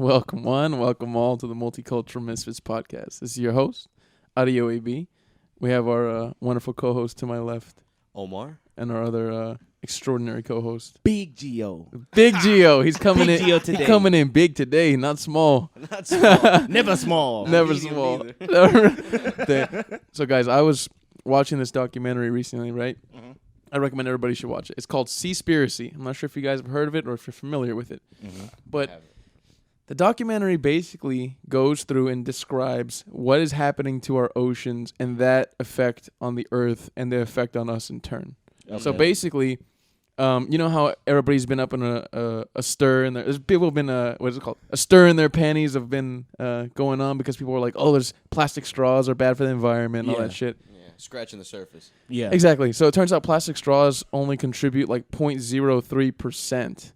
Welcome one, welcome all to the Multicultural Misfits podcast. This is your host, Audio AB. We have our wonderful co-host to my left, Omar, and our other extraordinary co-host, Big Geo. Big Geo. He's coming Big in. Geo today. Coming in big today, not small. not small. Never small. Never medium small. either. So, guys, I was watching this documentary recently, right? Mm-hmm. I recommend everybody should watch it. It's called Seaspiracy. I'm not sure if you guys have heard of it or if you're familiar with it. Mm-hmm. But the documentary basically goes through and describes what is happening to our oceans and that effect on the earth and the effect on us in turn. Okay. So basically, you know how everybody's been up in a stir and there's people have been what is it called? A stir in their panties have been going on because people were like, oh, there's plastic straws are bad for the environment and all Yeah. that shit. Yeah, scratching the surface. Yeah. Exactly. So it turns out plastic straws only contribute like 0.03%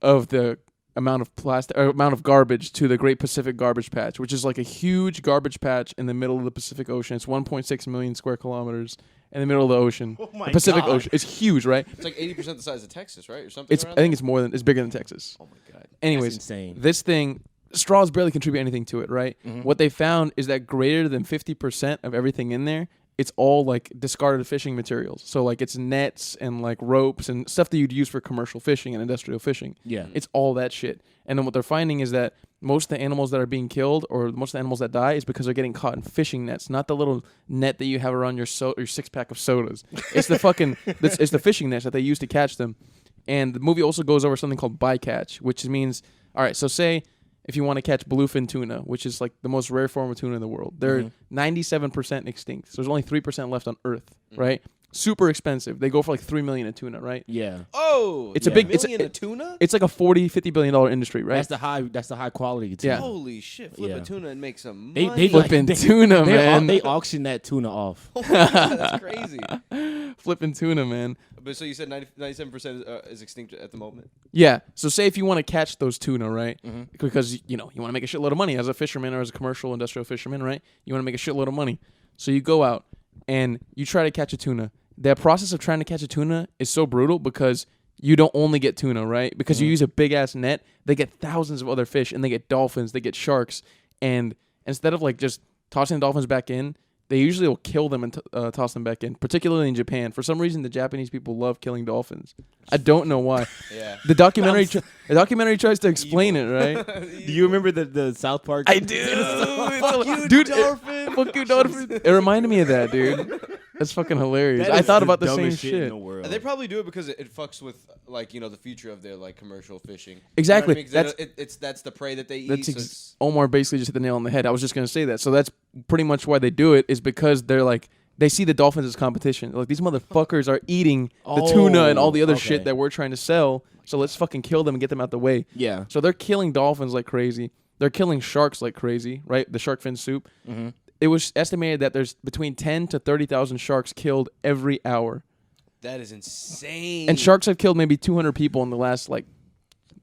of the amount of plastic or amount of garbage to the Great Pacific Garbage Patch, which is like a huge garbage patch in the middle of the Pacific Ocean. It's 1.6 million square kilometers in the middle of the ocean. Oh my The Pacific God. Ocean. It's huge, right? It's like 80% the size of Texas, right? Or something. I think it's bigger than Texas. Oh my god. Anyways, That's insane. this thing, straws barely contribute anything to it, right? Mm-hmm. What they found is that greater than 50% of everything in there, it's all like discarded fishing materials. So like it's nets and like ropes and stuff that you'd use for commercial fishing and industrial fishing. Yeah. It's all that shit. And then what they're finding is that most of the animals that are being killed or most of the animals that die is because they're getting caught in fishing nets, not the little net that you have around your six-pack of sodas. It's the fucking it's the fishing nets that they use to catch them. And the movie also goes over something called bycatch, which means, all right, so say if you want to catch bluefin tuna, which is like the most rare form of tuna in the world, they're 97% extinct. So there's only 3% left on Earth, right? Super expensive. They go for like $3 million a tuna, right? Yeah. Oh, It's yeah. a big- $1 it's a- million of tuna. It's like a $40-50 billion industry, right? That's the high quality too. Yeah. Holy shit! Flip Yeah. a tuna and make some They money. Flipping they- tuna, man. They auction that tuna off. Oh my god, that's crazy. Flipping tuna, man. But so you said 97% is extinct at the moment. Yeah. So say if you want to catch those tuna, right? Mm-hmm. Because, you want to make a shitload of money as a fisherman or as a commercial industrial fisherman, right? You want to make a shitload of money. So you go out and you try to catch a tuna. The process of trying to catch a tuna is so brutal because you don't only get tuna, right? Because you use a big-ass net, they get thousands of other fish, and they get dolphins, they get sharks. And instead of, like, just tossing the dolphins back in, they usually will kill them and toss them back in, particularly in Japan. For some reason, the Japanese people love killing dolphins. I don't know why. Yeah. The documentary tries to explain it, right? Do you remember the South Park? I do. Fuck you, dude. dolphin. Fuck you, dolphin. It reminded me of that, dude. That's fucking hilarious. I thought about the same dumbest shit. in the world. They probably do it because it fucks with like the future of their like commercial fishing. Exactly. You know what I mean? 'Cause that's the prey that they eat. That's so it's- Omar basically just hit the nail on the head. I was just gonna say that. So that's pretty much why they do it, is because they're like they see the dolphins as competition. Like, these motherfuckers are eating the tuna and all the other shit okay. that we're trying to sell. So let's fucking kill them and get them out the way. Yeah. So they're killing dolphins like crazy. They're killing sharks like crazy, right? The shark fin soup. Mm-hmm. It was estimated that there's between 10 to 30,000 sharks killed every hour. that is insane. And sharks have killed maybe 200 people in the last, like,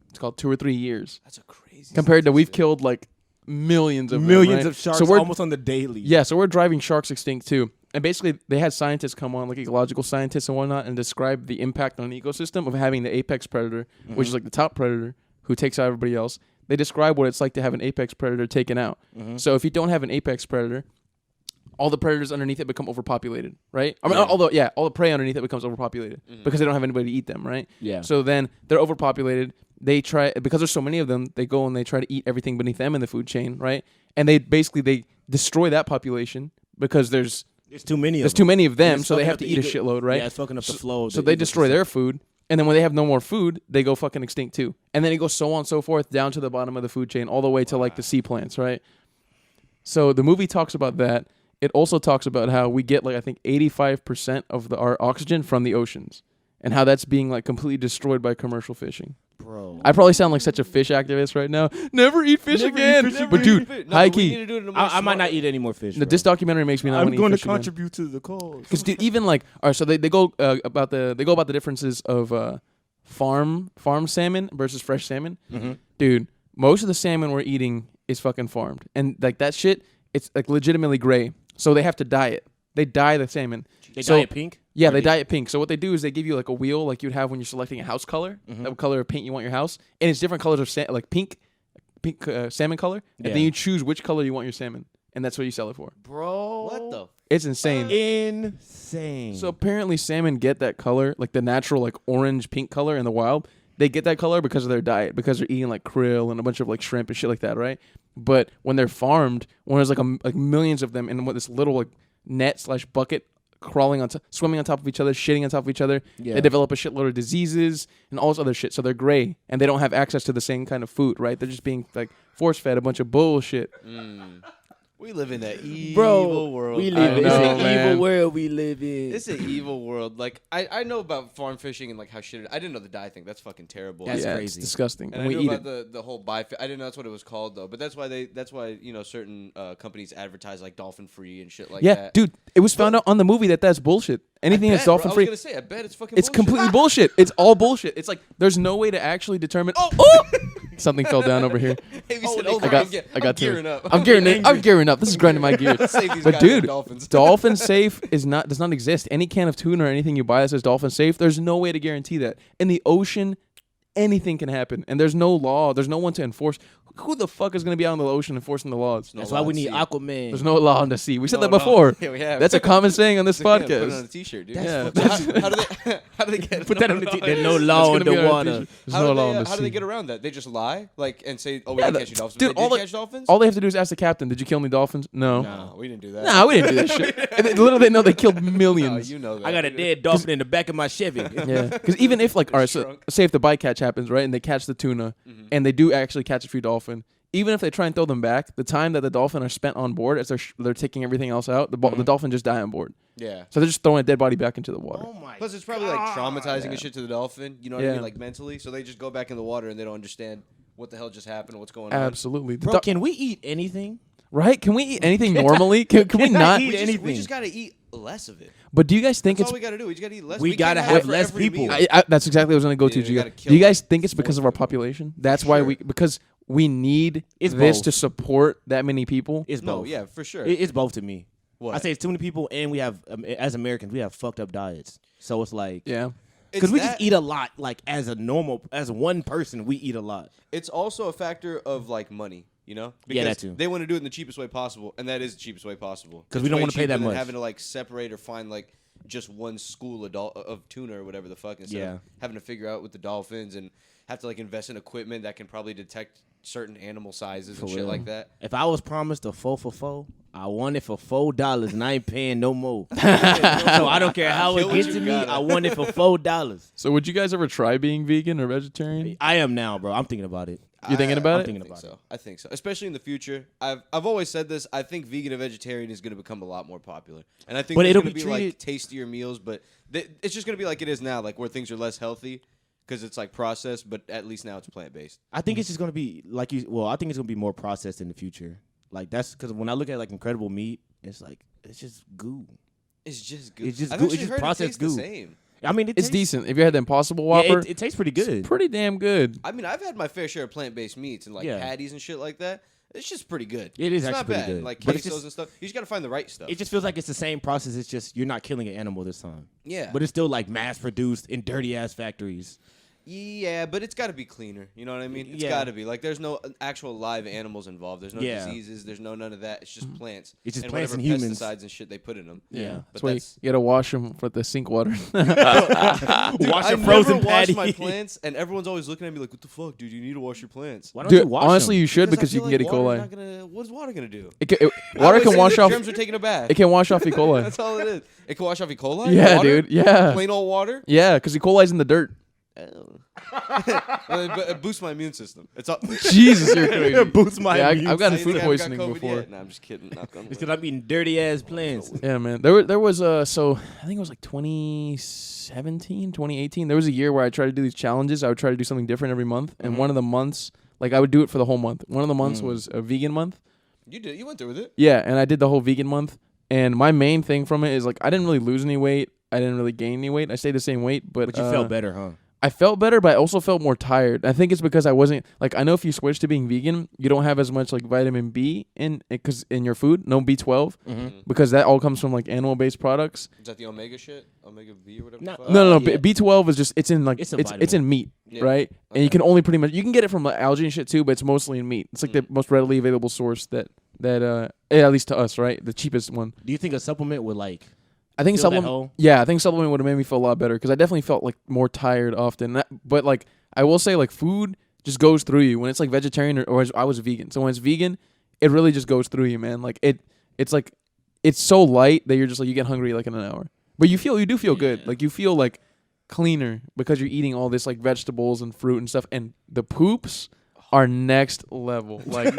it's called 2 or 3 years. That's a crazy. Compared to we've statistic. killed, like, millions of them, Millions right? of sharks So we're, almost on the daily. yeah, so we're driving sharks extinct, too. And basically, they had scientists come on, like ecological scientists and whatnot, and describe the impact on an ecosystem of having the apex predator, which is like the top predator, who takes out everybody else. They describe what it's like to have an apex predator taken out. So if you don't have an apex predator, all the predators underneath it become overpopulated, right? I mean, all the prey underneath it becomes overpopulated because they don't have anybody to eat them, right? Yeah. So then they're overpopulated. They try, because there's so many of them, they go and they try to eat everything beneath them in the food chain, right? And they destroy that population because there's too many. there's too many of them, it's so they fucking have up to the eat a eco- shitload, right? Yeah, it's fucking up the flow. So they destroy their food, and then when they have no more food, they go fucking extinct too. And then it goes so on and so forth down to the bottom of the food chain, all the way to like the sea plants, right? So the movie talks about that. It also talks about how we get like I think 85% of our oxygen from the oceans, and how that's being like completely destroyed by commercial fishing. Bro. I probably sound like such a fish activist right now. Never eat fish again. But dude, high key, I might not eat any more fish. this documentary makes me not want to eat fish again. contribute to the cause. Because even like, all right, so they go about the differences of farm salmon versus fresh salmon. Mm-hmm. Dude, most of the salmon we're eating is fucking farmed, and like that shit, it's like legitimately gray. So they have to dye it. They dye the salmon. They So- dye it pink? Yeah, Or they dye it pink. So what they do is they give you like a wheel, like you'd have when you're selecting a house color, Mm-hmm. that color of paint you want your house, and it's different colors of like pink, pink salmon color, and then you choose which color you want your salmon, and that's what you sell it for. Bro, What the? It's insane. Insane. So apparently salmon get that color, like the natural like orange pink color in the wild. They get that color because of their diet, because they're eating like krill and a bunch of like shrimp and shit like that, right? But when they're farmed, when there's like millions of them in this little like net / bucket crawling swimming on top of each other, shitting on top of each other, they develop a shitload of diseases and all this other shit. So they're gray and they don't have access to the same kind of food, right? They're just being like force fed a bunch of bullshit. We live in that evil world. We live in know, an man. evil world. We live in. It's an evil world. Like I know about farm fishing and like how shit. I didn't know the dye thing. That's fucking terrible. That's It's crazy. disgusting. And And we I eat knew it. about the whole I didn't know that's what it was called though. But that's why certain companies advertise like dolphin free and shit like Yeah, that. dude, it was found out on the movie that's bullshit. Anything that's dolphin I free. was gonna say, I bet it's fucking. It's bullshit. completely bullshit. It's all bullshit. It's like there's no way to actually determine. Oh, something fell down over here. Hey, we said, I got I'm to it. gearing up. I'm gearing up. This is grinding my gears. Save these But goddamn dude, dolphins. dolphin safe does not exist. Any can of tuna or anything you buy that says dolphin safe, there's no way to guarantee that. In the ocean, anything can happen, and there's no law. There's no one to enforce. Who the fuck is going to be out in the ocean enforcing the laws? That's why we need Aquaman. There's no law on the sea. We said No, that before. Yeah, we have. That's a common saying on this Yeah, put it on podcast. a t-shirt, dude. Yeah. How do they get? Put that on the no, There's no That's law gonna on be the on our water. t-shirt. There's no law on the How do they sea. get around that? They just lie, like, and say, "Oh, we Yeah, didn't catch any dolphins." dude, But they did catch dolphins. All they have to do is ask the captain, "Did you kill any dolphins?" No. No, we didn't do that. Nah, we didn't do that shit. And literally, they know they killed No, millions. you know that. I got a dead dolphin in the back of my Chevy. Yeah, because even if like, all right, so shrunk. say if the bycatch happens, right, and they catch the tuna, and they do actually catch a few dolphin, even if they try and throw them back, the time that the dolphin are spent on board as they're taking everything else out, the dolphin just die on board. Yeah. So they're just throwing a dead body back into the water. Oh my. Plus, it's probably like traumatizing and shit to the dolphin. You know what I Yeah. mean, like mentally. So they just go back in the water and they don't understand what the hell just happened, what's going on. Absolutely, Bro, can we eat anything? right? Can we eat anything normally? Can we Can I not? eat We anything? just gotta eat less of it. But do you guys think That's it's all we gotta do. We just gotta eat less. We can't gotta it have for less every people. meal. that's exactly what I was going to go to. Yeah, Do you you, gotta do you kill guys them. think it's because of our population? That's why because we need It's this both. to support that many people. It's No, both. yeah, for sure. It's both to me. What? I say it's too many people, and we have, as Americans, we have fucked up diets. So it's like, Yeah. because we It's just that- eat a lot. Like as one person, we eat a lot. It's also a factor of like money, you know? Yeah, that Because too. They want to do it in the cheapest way possible, and that is the cheapest way possible. 'Cause It's we don't way wanna pay that cheaper than much. Having to like separate or find like just one school of tuna or whatever the fuck, instead of having to figure out with the dolphins and have to like invest in equipment that can probably detect certain animal sizes and shit real. like that. If I was promised a 4 for 4, I want it for $4, and I ain't paying no more. So I don't care how it Kill what gets you to me. gotta. I want it for $4. So would you guys ever try being vegan or vegetarian? I am now, bro. I'm thinking about it. You thinking about I'm it? thinking I think about so. I think so. Especially in the future. I've always said this. I think vegan and vegetarian is going to become a lot more popular. And I think But there's it'll going to be be like treated- tastier meals, but it's just going to be like it is now, like where things are less healthy because it's like processed, but at least now it's plant-based. I think it's just gonna be like you. Well, I think it's gonna be more processed in the future. Like that's because when I look at like Incredible Meat, it's like it's just goo. It's just good. It's just I've goo- actually it's just heard it processed tastes the goo. same. I mean, It's tastes- decent. If you had the Impossible Yeah, Whopper, it tastes pretty good. it's pretty damn good. I mean, I've had my fair share of plant-based meats and like Yeah. patties and shit like that. It's just pretty good. It is it's actually not pretty bad. good. Like But it's quesos just- and stuff. You just got to find the right stuff. It just feels like it's the same process. It's just you're not killing an animal this time. Yeah. But it's still like mass produced in dirty ass factories. Yeah, but it's got to be cleaner. You know what I mean? It's Yeah. got to be. Like, there's no actual live animals involved. There's no Yeah. diseases. There's none of that. It's just plants. It's just and plants whatever and humans. pesticides and shit they put in them. Yeah. But That's why that's... you gotta wash them with the sink water. Dude, Wash I a frozen never patty. wash my plants, and everyone's always looking at me like, "What the fuck, dude? You need to wash your plants." Why don't Dude, you wash honestly, them? you should I because you feel can get E. like water's coli. not gonna- What is water gonna do? Water I can would wash say off. Germs are taking a bath. It can wash off E. coli. That's all it is. It can wash off E. coli. Yeah, Water? dude. Yeah. Plain old water. Yeah, because E. coli's in the dirt. Well, it boosts my immune system. It's all. Jesus, you're crazy. Boosts my Yeah, immune I've gotten You food think I haven't got poisoning COVID before. yet? Nah, I'm just kidding. Knock on It's wood. because I'm eating dirty ass plants. Yeah, man. There was so I think it was like 2017, 2018. There was a year where I tried to do these challenges. I would try to do something different every month, and one of the months, like I would do it for the whole month. One of the months was a vegan month. You did. You went through with it. Yeah, and I did the whole vegan month. And my main thing from it is like I didn't really lose any weight. I didn't really gain any weight. I stayed the same weight, but But you felt better, huh? I felt better, but I also felt more tired. I think it's because I wasn't like I know if you switch to being vegan, you don't have as much like vitamin B in your food, no B12, because that all comes from like animal based products. Is that the omega shit, omega B or whatever? No. B12 is just it's in like it's in meat, right? Okay. And you can only pretty much you can get it from like, algae and shit too, but it's mostly in meat. It's like the most readily available source that at least to us, right? The cheapest one. Do you think a supplement would like? I think fill that supplement. hole? Yeah, I think supplement would have made me feel a lot better because I definitely felt like more tired often. But like I will say, like food just goes through you when it's like vegetarian or I was vegan. So when it's vegan, it really just goes through you, man. Like it's like it's so light that you're just like you get hungry like in an hour. But you do feel good. Like you feel like cleaner because you're eating all this like vegetables and fruit and stuff. And the poops are next level. Like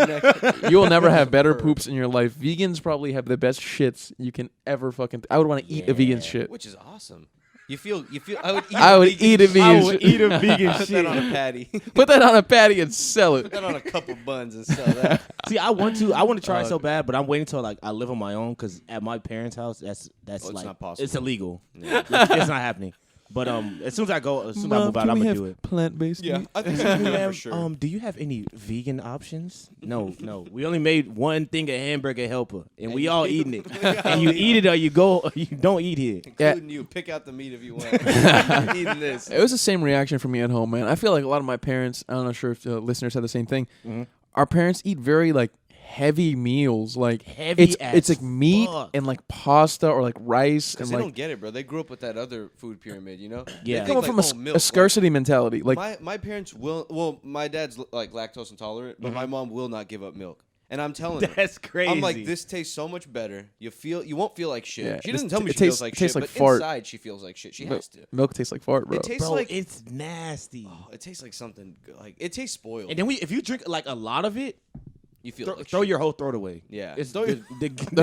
you will never have better poops in your life. Vegans probably have the best shits you can ever fucking. I would want to eat a vegan shit, which is awesome. You feel. I would eat. I would eat a vegan. I would eat a vegan Put shit. that on a patty. Put that on a patty and sell it. Put that on a couple buns and sell that. See, I want to try it so bad, but I'm waiting till like I live on my own because at my parents' house, that's it's like not possible. it's illegal. Yeah. Like, it's not happening. But as soon as I move out, I'm gonna do it. Plant-based meat? I think so Ma'am, for sure. do you have any vegan options? No. We only made one thing of hamburger helper, and we all eating it. And you eat it or you don't eat it. Including you. Pick out the meat if you want. I'm eating this. It was the same reaction for me at home, man. I feel like a lot of my parents, I'm not sure if the listeners have the same thing. Mm-hmm. Our parents eat very like heavy meals, like it's like meat and like pasta or like rice, and they like don't get it, bro. They grew up with that other food pyramid, you know. Yeah, they come from a scarcity mentality. Like my parents will. Well, my dad's like lactose intolerant, but my mom will not give up milk. And I'm telling her, that's crazy. I'm like, this tastes so much better. You won't feel like shit. Yeah, she doesn't tell me she tastes, feels like tastes shit, like but fart. inside she feels like shit. She has to. Milk tastes like fart, bro. It tastes bro, like it's nasty. Oh, it tastes like something like it tastes spoiled. And then if you drink like a lot of it, you feel like throw shit. your whole throat away. Yeah. It's Throw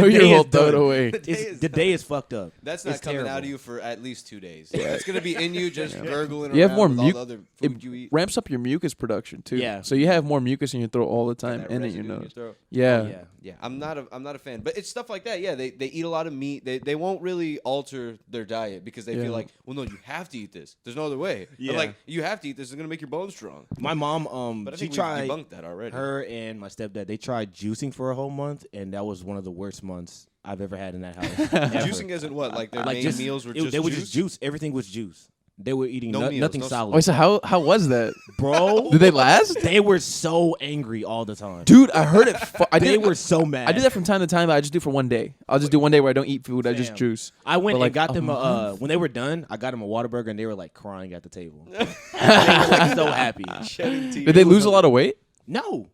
your whole throat away. The day is fucked up. That's not It's coming terrible. out of you for at least 2 days. Yeah. It's gonna be in you, just gurgling You have around more with all the other food you eat. ramps up your mucus production too. Yeah. So you have more mucus in your throat all the time That and in your residue in nose. throat. Yeah. Yeah. I'm not a fan, but it's stuff like that. Yeah, they eat a lot of meat. They won't really alter their diet because they feel like, well, no, you have to eat this. There's no other way. Yeah. But like, you have to eat this. It's gonna make your bones strong. My mom, But I she think tried. we've debunked that already. Her and my stepdad, they tried juicing for a whole month, and that was one of the worst months I've ever had in that house. Ever. Juicing isn't what? Like their main just, meals were they just were juice? just juice. Everything was juice. They were eating No meals, nothing no- solid. Wait, so how was that, Bro, Did they last? they were so angry all the time. Dude, I heard it. They were so mad. I do that from time to time. But I just do for one day. I'll just do one day where I don't eat food. I just Fam. juice. I went But, like, and got them a when they were done. I got them a Whataburger, and they were like crying at the table. They were like so happy. Shedding tears. Did they lose a lot of weight? No,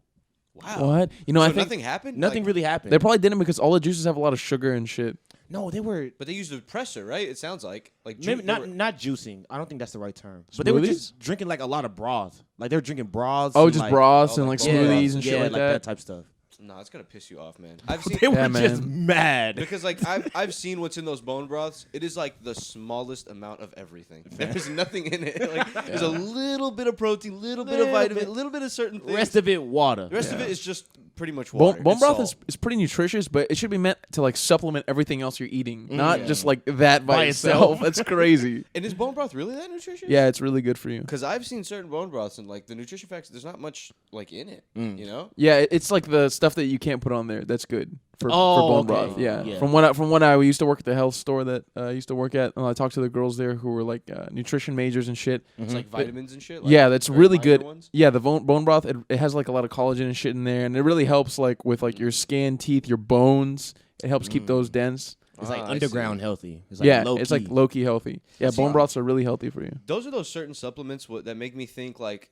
Wow. What? You know, So I think nothing happened. nothing Like, really happened. they probably didn't because all the juices have a lot of sugar and shit. No, they were But they used a depressor, right? It sounds like maybe they not were- not juicing. I don't think that's the right term. But they were just drinking like a lot of broth. Like they were drinking broths. Oh, and, just like, broths oh, and like like broths. smoothies and shit yeah, like that. type stuff. No, it's gonna piss you off, man. I've seen They were Yeah, just man. mad. because like I've seen what's in those bone broths. It is like the smallest amount of everything. There's nothing in it. Like there's a little bit of protein, little bit of vitamin, a little bit of certain things. Rest of it water. The rest of it is just pretty much water. Bone It's broth salt. is pretty nutritious, but it should be meant to like supplement everything else you're eating, not just like that by By itself. itself. That's crazy. And is bone broth really that nutritious? Yeah, it's really good for you. Because I've seen certain bone broths and like the nutrition facts, there's not much like in it. You know? Yeah, it's like the stuff that you can't put on there. That's good for Oh, bone okay. broth. Yeah. Yeah. From when I used to work at the health store that I used to work at, and I talked to the girls there who were like nutrition majors and shit. It's like vitamins and shit. Like Yeah, that's very really minor good. ones? Yeah, the bone broth it has like a lot of collagen and shit in there, and it really helps like with like your skin, teeth, your bones. It helps keep those dense. It's like I underground healthy. It's like Yeah, low it's like key. low key healthy. Yeah, bone broths are really healthy for you. Those are those certain supplements that make me think like,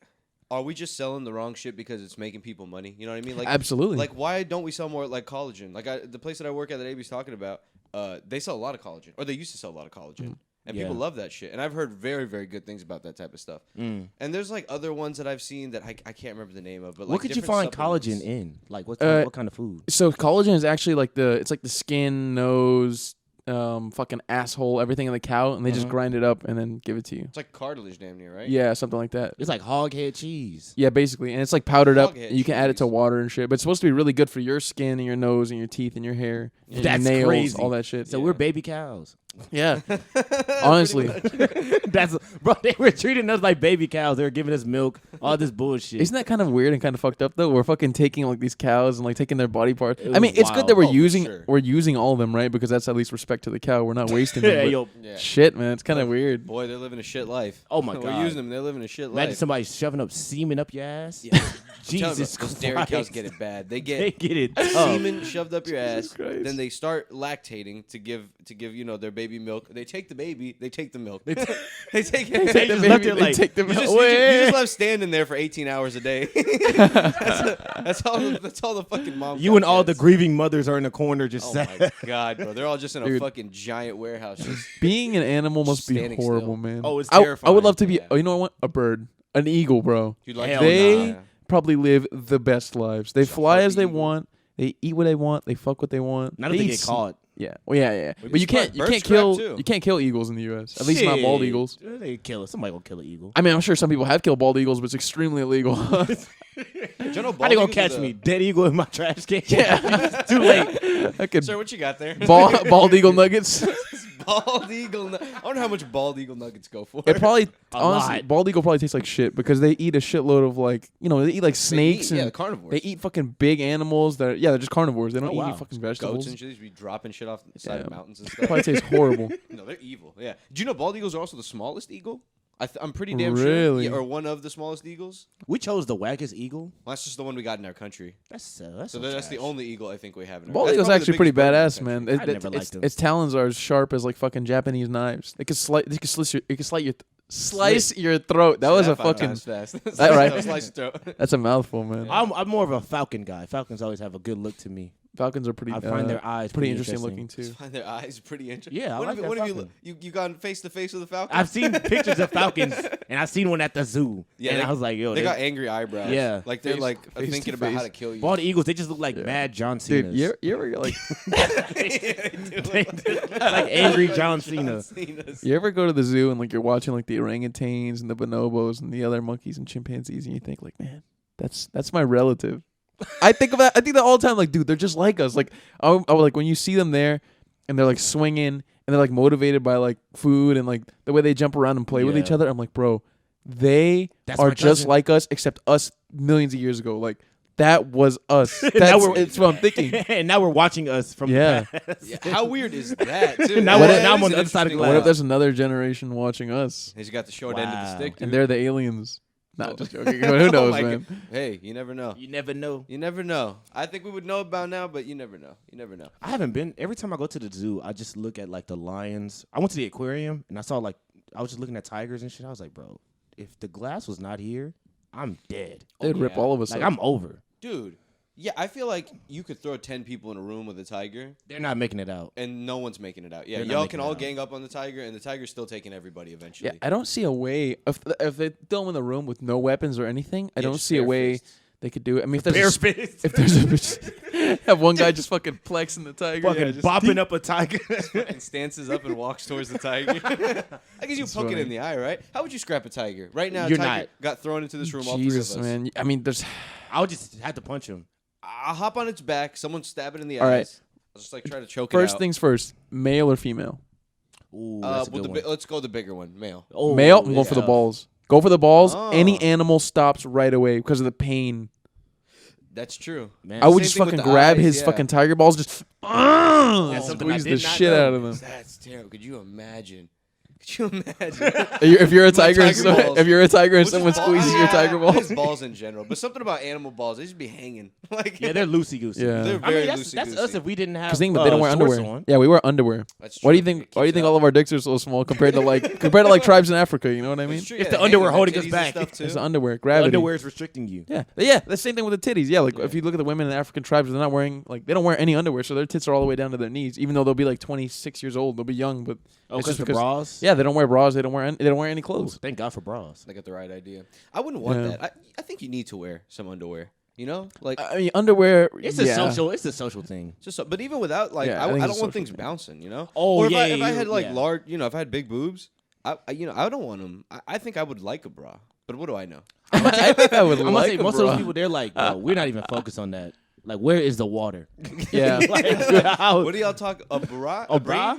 are we just selling the wrong shit because it's making people money? You know what I mean? Like Absolutely. Like why don't we sell more like collagen? Like the place that I work at that AB's talking about, they sell a lot of collagen, or they used to sell a lot of collagen. And Yeah. people love that shit. And I've heard very, very good things about that type of stuff. And there's like other ones that I've seen that I can't remember the name of. But like What could you find different collagen supplements. in? Like what kind of food? So collagen is actually like the skin, nose, fucking asshole, everything in the cow, and they just grind it up and then give it to you. It's like cartilage damn near, right? Yeah, something like that. It's like hog head cheese. Yeah, basically, and it's like powdered up. Hoghead And you can add it to cheese. water and shit, but it's supposed to be really good for your skin and your nose and your teeth and your hair, and That's your nails, crazy. all that shit. So we're baby cows. Yeah, honestly, That's bro. They were treating us like baby cows. They were giving us milk. All this bullshit. isn't that kind of weird and kind of fucked up though? We're fucking taking like these cows and like taking their body parts. It I mean, was it's good that wild. we're using all of them, right? Because that's at least respect to the cow. We're not wasting them. Yeah, but yo. Yeah. Shit, man, it's kind of weird. Boy, they're living a shit life. Oh my We're God. using them. They're living a shit Imagine life. somebody shoving up semen up your ass. Yeah. Jesus Those Christ. dairy cows get it bad. They They get get it. tough. semen shoved up your ass. Christ. Then they start lactating to give their baby milk. They take the baby. They take the milk. They take it. They just left it like- take the You milk. just left standing there for 18 hours a day. That's all the fucking mom. You and all the grieving mothers are in the corner just Oh sad. my god, bro! They're all just in a Dude. fucking giant warehouse. Just Being an animal must be Standing horrible, still. man. Oh, it's I would terrifying. love to be. Yeah. Oh, you know what I want? A bird, an eagle, bro. you'd like Hell They nah. probably live the best lives. They Just a fly as they heartbeat eagle. want. They eat what they want. They fuck what they want. Not if They they eat get caught. Yeah. Well, yeah. We'd But be you can't. smart. You Birds can't scrap, kill. too. You can't kill eagles in the U.S. At least not bald Shit. eagles. They kill it. Somebody gonna kill an eagle. I mean, I'm sure some people have killed bald eagles, but it's extremely illegal. Do you know How bald they gonna eagles are catch the- me? Dead eagle in my trash can? Yeah. Too late. I could Sir, what you got there? bald eagle nuggets. Bald eagle. I don't know how much bald eagle nuggets go for. It probably A honestly, lot. bald eagle probably tastes like shit because they eat a shitload of like they eat like snakes yeah, and the carnivores. they eat fucking big animals that they're just carnivores. They don't Oh, eat any wow. fucking goats vegetables. and shit. They just be dropping shit off the side of Yeah. mountains and stuff. Probably tastes horrible. No, they're evil. Yeah. Do you know bald eagles are also the smallest eagle? I'm pretty damn Really? sure. Yeah, or one of the smallest eagles. We chose the wackest eagle. Well, that's just the one we got in our country. That's So some that's the trash. only eagle I think we have in our Bald that's eagle's probably the actually pretty biggest bird in the badass, man. country. I never liked them. Its talons are as sharp as like fucking Japanese knives. It could slice your throat. That was a fucking. fast. That right? Slice your throat. That's a mouthful, man. I'm more of a falcon guy. Falcons always have a good look to me. Falcons are pretty. I find their eyes pretty pretty interesting interesting. looking too. Find their eyes pretty interesting. Yeah, I like that What have falcon. you gone face to face with a falcon? I've seen pictures of falcons, and I've seen one at the zoo. Yeah, and they- I was like, yo, They got angry eyebrows. Yeah. like they're Face- like face thinking to about how face. to kill you. bald eagles. They just look like mad John Cena. Dude, you ever like like angry John Cena. you ever go to the zoo and like you're watching like the orangutans and the bonobos and the other monkeys and chimpanzees and you think like, man, that's my relative. I think that all the time. Like, dude, they're just like us. Like, I would like when you see them there, and they're like swinging, and they're like motivated by like food and like the way they jump around and play with each Yeah. other. I'm like, bro, they That's are my just cousin. like us, except us millions of years ago. Like, that was us. Now That's we're- it's what I'm thinking. and now we're watching us from Yeah. the past. Yeah, how weird is that? Too? Now we're- That now I'm is on the an other side of interesting glass. What if one. there's another generation watching us, He's got the short end of the Wow. stick, dude. and they're the aliens? Not Oh. just joking. But who knows, Oh my man? God. Hey, you never know. You never know. You never know. I think we would know about now, but you never know. You never know. I haven't been. Every time I go to the zoo, I just look at like the lions. I went to the aquarium and I saw like I was just looking at tigers and shit. I was like, bro, if the glass was not here, I'm dead. They'd rip yeah. all of us Like up. I'm over. Dude, yeah, I feel like you could throw 10 people in a room with a tiger They're not making it out. and no one's making it out. Yeah, They're not y'all making can it all out. gang up on the tiger and the tiger's still taking everybody eventually. Yeah, I don't see a way if they throw them in the room with no weapons or anything. I Yeah, don't just see a bare way fists. they could do it. I mean, if there's Bare a, fist. if there's a have one guy just fucking flexing the tiger, Fucking just- bopping up a tiger. And stances up and walks towards the tiger. I guess you poke it in the eye, right? How would you scrap a tiger? Right now, You're tiger not. got thrown into this room, all Jesus, three of us. man. I mean, there's I would just have to punch him. I'll hop on its back, someone stab it in the All right. eyes. I'll just like try to choke first it out. things first. Male or female? Ooh, that's a well, good one. let's go the bigger one, male. Oh, Male. Go for the yeah. balls. Go for the balls. Oh. Any animal stops right away because of the pain. That's true. Man, I would Same just thing with fucking the grab eyes, his yeah. fucking tiger balls, just That's something I squeeze did the not shit know. out of them. That's terrible. Could you imagine? Could you imagine? If you're a tiger, and tiger balls. if you're a tiger and Well, someone just squeezes your tiger Just balls, balls in general, but something about animal balls, they just be hanging. Like Yeah, they're loosey goosey. Yeah. They're I very mean, that's us loosey-goosey. if we didn't have. because they don't wear shorts underwear. on. Yeah, we wear underwear. That's Why do you true. think? It Why do you keeps think it all up. of our dicks are so small compared to like tribes in Africa? You know what I mean? It's true, If yeah, the they underwear hang holding their us titties and back. stuff, too. It's the underwear, The gravity. underwear is restricting you. Yeah. The same thing with the titties. Yeah, like if you look at the women in African tribes, they're not wearing they don't wear any underwear, so their tits are all the way down to their knees. Even though they'll be like 26 years old, they'll be young, but Oh, it's because just the bras. Yeah, they don't wear bras. They don't wear any Ooh, clothes. thank God for bras. They got the right idea. I wouldn't want Yeah. that. I think you need to wear some underwear. You know, like I mean, underwear. It's yeah. a social. It's a social thing. just. But even without, like, Yeah, I I think don't it's a want social things thing. bouncing. You know. Oh, or if yeah, if I had like yeah. large, if I had big boobs, I don't want them. I think I would like a bra. But what do I know? I think I would I'm gonna like say a most of bra. those people they're like, we're not even focused on that. Like, where is the water? Yeah. What do y'all talk? A bra? A bra?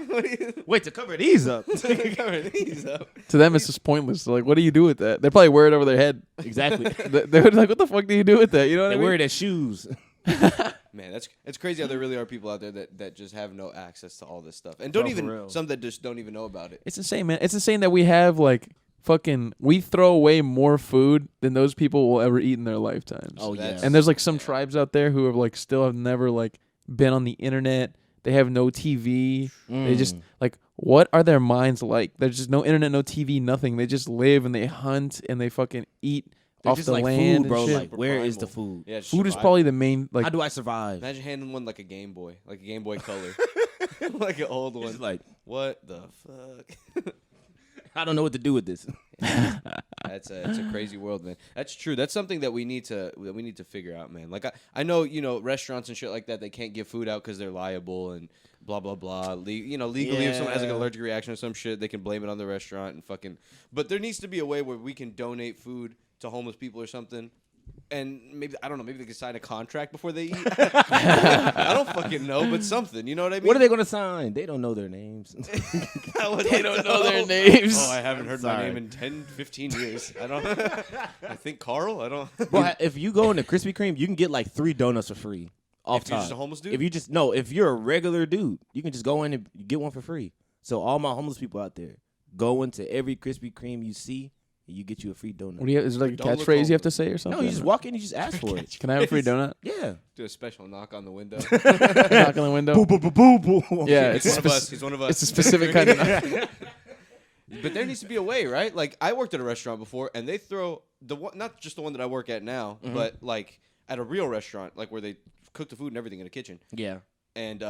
Wait, to cover these up. Cover these up. To them, it's just pointless. Like, what do you do with that? They probably wear it over their head. Exactly. They're like, what the fuck do you do with that? You know what They I mean? wear it as shoes. Man, it's crazy how there really are people out there that just have no access to all this stuff, and some that just don't even know about it. It's insane, man. It's insane that we have like we throw away more food than those people will ever eat in their lifetimes. Oh, yeah. And there's like some tribes out there who have like still have never like been on the internet. They have no TV. They just like, what are their minds like? There's just no internet, no TV, nothing. They just live and they hunt and they fucking eat off just the like land food, bro. and shit. Like, where is the food? Yeah, Food is survival. probably the main like. How do I survive? Imagine handling one like a Game Boy Color, like an old one. It's like, what the fuck? I don't know what to do with this. It's a crazy world, man. That's true. That's something that we need to figure out, man. Like I know, restaurants and shit like that, they can't give food out because they're liable and blah blah blah. Legally, if someone has like an allergic reaction or some shit, they can blame it on the restaurant and fucking. But there needs to be a way where we can donate food to homeless people or something. And maybe, I don't know, maybe they could sign a contract before they eat. I don't fucking know, but something. You know what I mean? What are they going to sign? They don't know their names. They don't know their names. Oh, I haven't heard my name in 10, 15 years. I don't. I think Carl. I don't. Well, if you go into Krispy Kreme, you can get like 3 donuts for free. If you're just a homeless dude? If you're a regular dude, you can just go in and get one for free. So all my homeless people out there, go into every Krispy Kreme you see, and you get you a free donut. What do you have? Is it like a Don't look catchphrase you have homeless. to say or something? No, you just walk in, you just ask for it. Can I have a free donut? Yeah. Do a special knock on the window. Knock on the window. Boo, boo, boo, boo, boo. Yeah, it's He's one of us. He's one of us. It's a specific kind of knock. But there needs to be a way, right? Like I worked at a restaurant before, and they throw not just the one that I work at now, but like at a real restaurant, like where they cook the food and everything in a kitchen. Yeah. And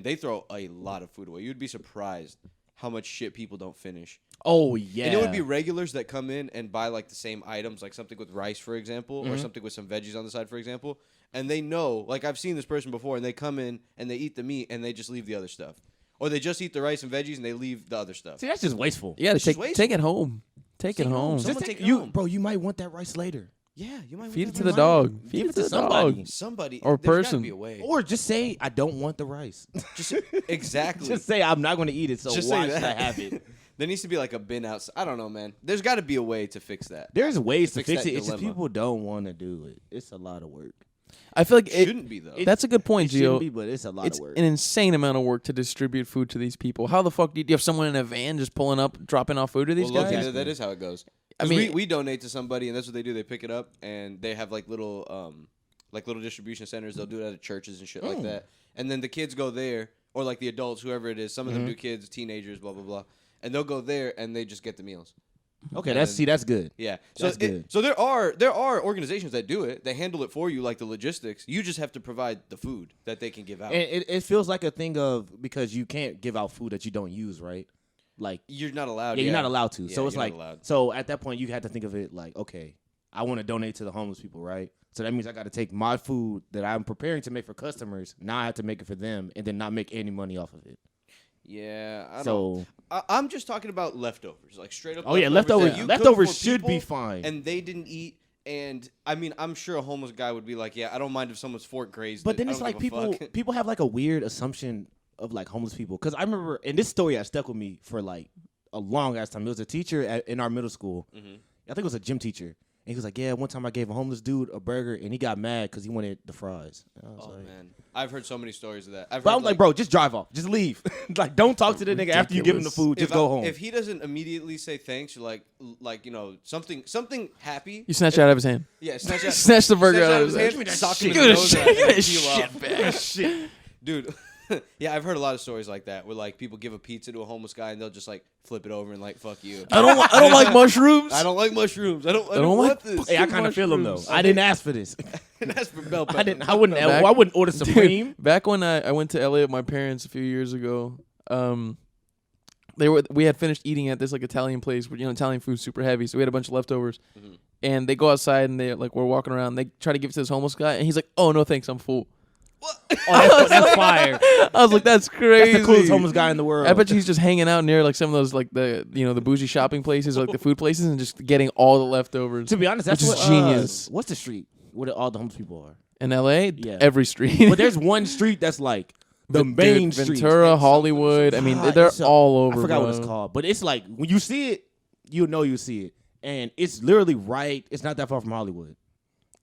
they throw a lot of food away. You'd be surprised how much shit people don't finish. Oh, yeah. And it would be regulars that come in and buy like the same items, like something with rice, for example, or something with some veggies on the side, for example. And they know, like I've seen this person before, and they come in and they eat the meat and they just leave the other stuff. Or they just eat the rice and veggies and they leave the other stuff. See, that's just wasteful. Yeah, It's just take it home. Take it home. Someone Just take it you, home. bro, you might want that rice later. Yeah, you might Feed it want to that the rice. dog. Feed Give it to the somebody. dog. Somebody Or there's gotta person. be a way. Or just say, I don't want the rice. Just exactly. Just say, I'm not going to eat it, so Just why say should I that. have it? There needs to be like a bin outside. I don't know, man. There's got to be a way to fix that. There's ways to Fix fix that it. It's just dilemma. people don't want to do it. It's a lot of work. I feel like It shouldn't be though. That's a good point, It shouldn't Gio. be, but it's a lot It's of work. an insane amount of work to distribute food to these people. How the fuck do you have someone in a van just pulling up, dropping off food to these Well, guys? look, that is how it goes. I 'Cause mean- we donate to somebody, and that's what they do. They pick it up, and they have like little distribution centers. They'll do it at churches and shit like that. And then the kids go there, or like the adults, whoever it is. Some of them do kids, teenagers, blah blah blah, and they'll go there and they just get the meals. Okay, that's good. Yeah, That's good. So there are organizations that do it. They handle it for you, like the logistics. You just have to provide the food that they can give out. And it feels like a thing of, because you can't give out food that you don't use, right? Like, You're not allowed. yeah, you're not allowed to. Yeah, So it's you're not like, allowed. so at that point, you had to think of it like, okay, I want to donate to the homeless people, right? So that means I got to take my food that I'm preparing to make for customers. Now I have to make it for them, and then not make any money off of it. Yeah, I don't. So, I'm just talking about leftovers, like straight up. oh yeah, leftovers leftovers. that you Leftovers cooked for should be people fine. and they didn't eat. And I mean, I'm sure a homeless guy would be like, "Yeah, I don't mind if someone's fork grazed." But it. then I it's don't like give a fuck." people have like a weird assumption of like homeless people. Because I remember, and this story has stuck with me for like a long ass time. It was a teacher in our middle school. I think it was a gym teacher. And he was like, yeah, one time I gave a homeless dude a burger, and he got mad because he wanted the fries. And I was Oh like, man, I've heard so many stories of that. I've but heard, I'm like, bro, just drive off. Just leave. Like, don't talk to the nigga after you give him the food. Just go home. If he doesn't immediately say thanks, you're like something happy. You snatch it out of his hand. Yeah, Snatch the burger out of his hand. hand, sock him in Give the it a nose, shit. and Give it a peel off. shit back. Dude. Yeah, I've heard a lot of stories like that where like people give a pizza to a homeless guy and they'll just like flip it over and like fuck you. I don't like mushrooms. I don't like mushrooms. I don't like want this. Hey, I kind of feel him though. mushrooms. I didn't ask for this. And that's for bell pepper. I wouldn't order Supreme. Dude, back when I went to LA with my parents a few years ago, we had finished eating at this like Italian place where Italian food's super heavy, so we had a bunch of leftovers. And they go outside and we're walking around. They try to give it to this homeless guy, and he's like, "Oh no, thanks, I'm full." Oh, that's fire. I was like, "That's crazy." That's the coolest homeless guy in the world. I bet you he's just hanging out near like some of those like the bougie shopping places, or, like the food places, and just getting all the leftovers. To be honest, that's which is what genius. What's the street where all the homeless people are? In LA, Yeah. every street. But there's one street that's like the main street. Ventura, Hollywood. I mean, they're all over. I forgot bro. what it's called, but it's like when you see it, you know you see it, and it's literally right. It's not that far from Hollywood,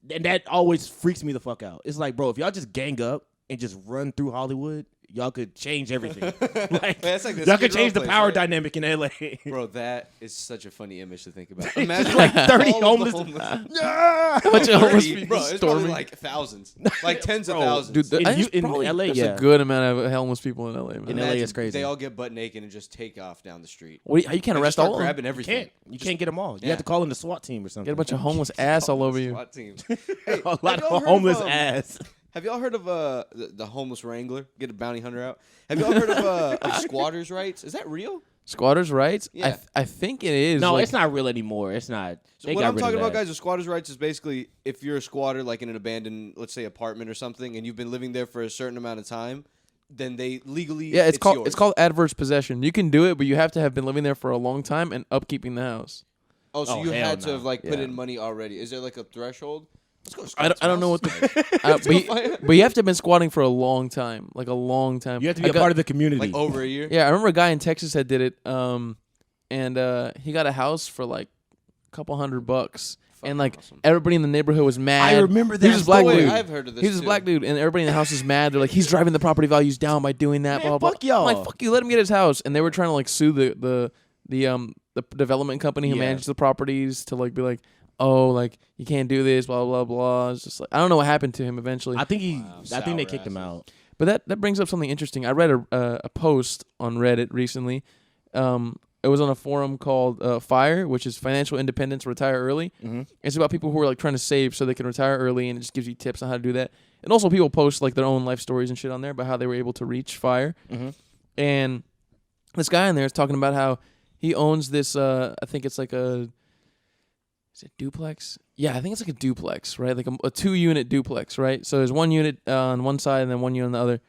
and that always freaks me the fuck out. It's like, bro, if y'all just gang up and just run through Hollywood, y'all could change everything. Like, That's like the y'all could Skid Row change the place, power right? dynamic in LA. Bro, that is such a funny image to think about. Imagine like 30 all of the homeless. A bunch of homeless 30, people bro, it's probably storming. like thousands, like tens of Bro, thousands. Dude, In LA, there's yeah. a good amount of homeless people in LA, man. In LA, Imagine it's crazy. They all get butt naked and just take off down the street. What, you can't And arrest just start all of them. grabbing everything. You can't get them all. You Yeah. have to call in the SWAT team or something. Get a bunch of homeless ass all over you. SWAT teams. Hey, a lot have y'all of heard homeless of, ass. Have y'all heard of the homeless wrangler? Get a bounty hunter out. Have y'all heard of squatters' rights? Is that real? Squatters' rights? Yeah. I think it is. No, like, it's not real anymore. It's not. So They what got I'm rid of talking about, that. guys, with squatters' rights is basically if you're a squatter, like in an abandoned, let's say, apartment or something, and you've been living there for a certain amount of time, then they legally Yeah, it's called yours. adverse possession. You can do it, but you have to have been living there for a long time and upkeeping the house. Oh, so Oh, you hell had to no. have like put Yeah. in money already. Is there like a threshold? Let's go. to I Scott's don't know what house. but you have to have been squatting for a long time, like a long time. You have to be a part of the community. like over a year. Yeah, I remember a guy in Texas that did it, and he got a house for like a couple $100, and like awesome. everybody in the neighborhood was mad. I remember He that was this black Wait, dude. I've heard of this. He was this too. black dude, and everybody in the house is mad. They're like, he's driving the property values down by doing that. Man, blah blah. fuck blah. y'all. I'm like, fuck you. Let him get his house. And they were trying to like sue the development company who Yeah. manages the properties to like be like, oh, like you can't do this. Blah blah blah. It's just like I don't know what happened to him eventually. I think Sour they kicked him asses. out. But that brings up something interesting. I read a post on Reddit recently. It was on a forum called FIRE, which is Financial Independence Retire Early. Mm-hmm. It's about people who are like trying to save so they can retire early, and it just gives you tips on how to do that. And also people post like their own life stories and shit on there about how they were able to reach FIRE. Mm-hmm. And this guy in there is talking about how he owns this. I think it's like is it duplex? Yeah, I think it's like a duplex, right? Like a 2-unit duplex, right? So there's one unit on one side and then one unit on the other.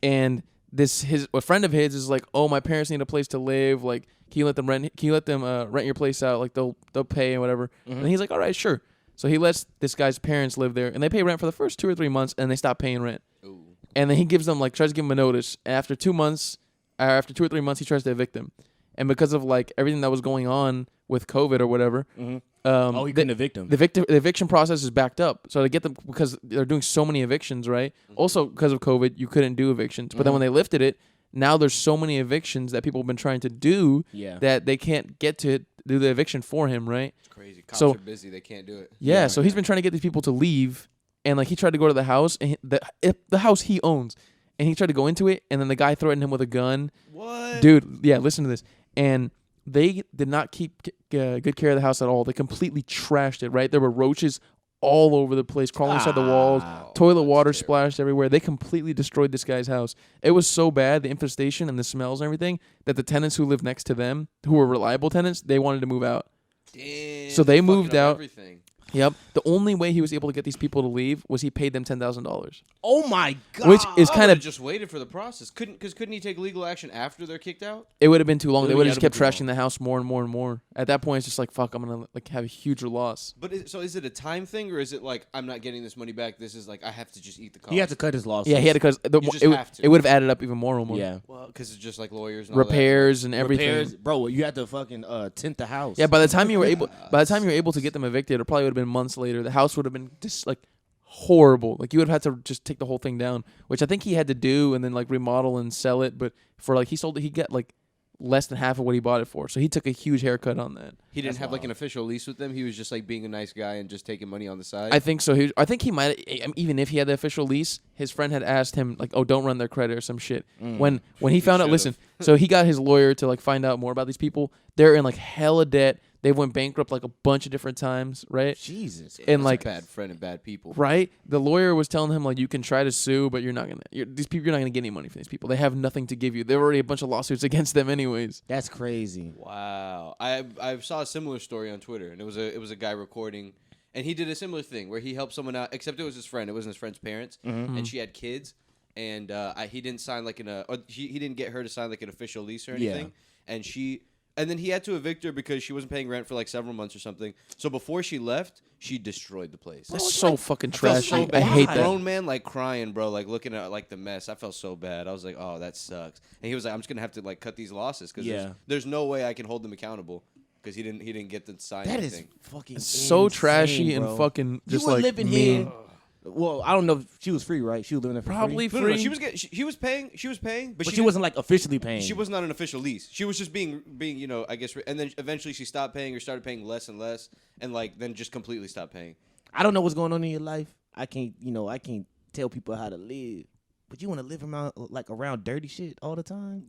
And a friend of his is like, oh, my parents need a place to live. Like, can you let them rent your place out? Like they'll pay and whatever. Mm-hmm. And he's like, all right, sure. So he lets this guy's parents live there, and they pay rent for the first 2 or 3 months, and they stop paying rent. Ooh. And then he gives them tries to give them a notice. And after 2 months, after 2 or 3 months, he tries to evict them. And because of like everything that was going on with COVID or whatever, He the, couldn't evict him. the eviction process is backed up. So to get them, because they're doing so many evictions, right? Also because of COVID, you couldn't do evictions. But then when they lifted it, now there's so many evictions that people have been trying to do that they can't get to do the eviction for him, right? It's crazy. Cops So- are busy. They can't do it. Yeah, so he's been trying to get these people to leave, and like he tried to go to the house, and the house he owns, and he tried to go into it, and then the guy threatened him with a gun. What? Dude, yeah, listen to this. And they did not keep good care of the house at all. They completely trashed it, right? There were roaches all over the place, crawling inside the walls. Toilet that's water terrible. splashed everywhere. They completely destroyed this guy's house. It was so bad, the infestation and the smells and everything, that the tenants who lived next to them, who were reliable tenants, they wanted to move out. Damn, So they fucking moved up out. Everything. Yep. The only way he was able to get these people to leave was he paid them $10,000, Oh my god! which is I kind would've of just waited for the process. Couldn't he take legal action after they're kicked out? it would have been too long. They Literally would have just gotta kept be too trashing the house more and more and more. At that point, it's just like fuck. I'm gonna like have a huge loss. But is it a time thing, or is it like I'm not getting this money back? This is like I have to just eat the cost. He had to cut his losses. Yeah, he had to because just have to. it would have added up even more almost. Yeah, Well, because it's just like lawyers and all that. Repairs and everything. repairs, bro. You had to fucking tint the house. Yeah, by the time you were able to get them evicted, it probably would have been months later. The house would have been just like horrible. Like you would have had to just take the whole thing down, which I think he had to do, and then like remodel and sell it. But for like he got like less than half of what he bought it for, so he took a huge haircut on that. He didn't have like an official lease with them. He was just like being a nice guy and just taking money on the side. I think so. I think he might even if he had the official lease, his friend had asked him like, "Oh, don't run their credit or some shit." When he found out, should've. listen, so he got his lawyer to like find out more about these people. They're in like hella debt. They went bankrupt like a bunch of different times, right? Jesus. And That's like a bad friend and bad people. right, the lawyer was telling him like you can try to sue, but you're not gonna get any money from these people. They have nothing to give you. There were already a bunch of lawsuits against them anyways. That's crazy. Wow. I saw a similar story on Twitter, and it was a guy recording, and he did a similar thing where he helped someone out, except it was his friend. It wasn't his friend's parents, and she had kids, and he didn't sign like he didn't get her to sign like an official lease or anything, and she. And then he had to evict her because she wasn't paying rent for like several months or something. So before she left, she destroyed the place. That's so fucking felt trashy. so I bad. hate Grown that. man like crying, bro, like looking at like the mess. I felt so bad. I was like, oh, that sucks. And he was like, I'm just gonna have to like cut these losses because there's no way I can hold them accountable because he didn't get the sign. That is anything. fucking So insane, trashy bro. and fucking just you were like living mean. here. Well, I don't know if she was free, right? She was living there for Probably free. free. No, she was getting, she was paying, but She wasn't like officially paying. She wasn't on an official lease. She was just being, I guess. And then eventually she stopped paying or started paying less and less, and like then just completely stopped paying. I don't know what's going on in your life. I can't tell people how to live. But you want to live around dirty shit all the time?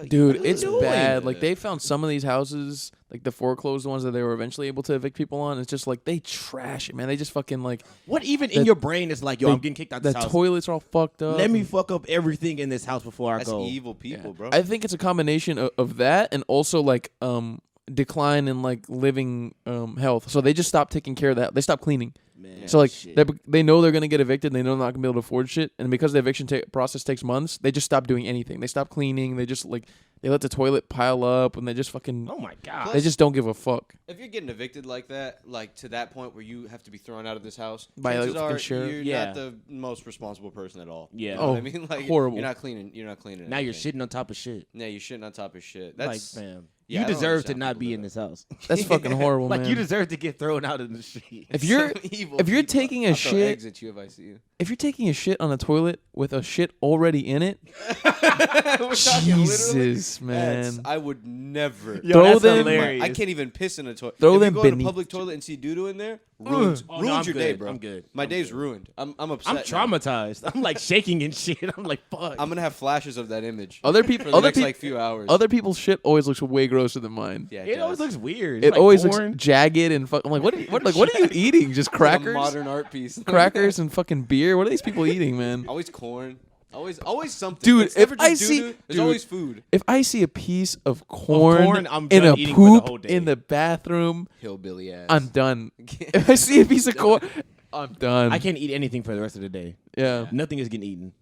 Dude, What are you it's doing? bad. Like they found some of these houses, like the foreclosed ones that they were eventually able to evict people on. It's just like they trash it, man. They just fucking like What even in your brain is like, yo, I'm getting kicked out the this house. toilets are all fucked up. Let me fuck up everything in this house before I That's go. evil people, bro. I think it's a combination of that and also like decline in like living health. So they just stopped taking care of that. They stopped cleaning. Man, So like shit. they know they're gonna get evicted. They know they're not gonna be able to afford shit, and because the eviction process takes months, they just stop doing anything. They stop cleaning. They just like they let the toilet pile up, and they just fucking Oh my god. they just don't give a fuck. If you're getting evicted like that, like to that point where you have to be thrown out of this house, By, like, chances fucking are sheriff? you're Yeah. not the most responsible person at all. Yeah. You know Oh, what I mean? Like horrible. You're not cleaning. You're not cleaning. Now you're anything. shitting on top of shit. Yeah, you're shitting on top of shit. That's like, fam. yeah, You I don't deserve to understand not people be do in that. this house. That's fucking horrible, Like man. you deserve to get thrown out in the street. If you're Some evil if you're people. taking a I'll throw shit, eggs at you if I see you. if you're taking a shit on a toilet with a shit already in it, We're talking literally. Jesus, man. I would never. Yo, Throw that's them- hilarious. I can't even piss in a toilet. Throw if them you go in a beneath public you. toilet and see doo-doo in there, ruins Oh, no, I'm your day, good. bro. I'm good. My day's ruined. I'm upset. I'm now. traumatized. I'm like shaking and shit. I'm like, fuck. I'm gonna have flashes of that image. Other for people, the other next people, like few hours. other people's shit always looks way grosser than mine. Yeah, it always does. looks weird. It It's like always corn. looks jagged and fuck. I'm like, what are you eating? Just It's like a crackers, modern art piece. crackers and fucking beer. What are these people eating, man? Always corn. Always something. Dude, It's never if I just see- doo-doo. There's dude. always food. If I see a piece of corn, corn, I'm in done a eating for the whole poop day. in the bathroom, Hillbilly ass. I'm done. If I see a piece of corn, I'm done. I can't eat anything for the rest of the day. Yeah, Nothing is getting eaten.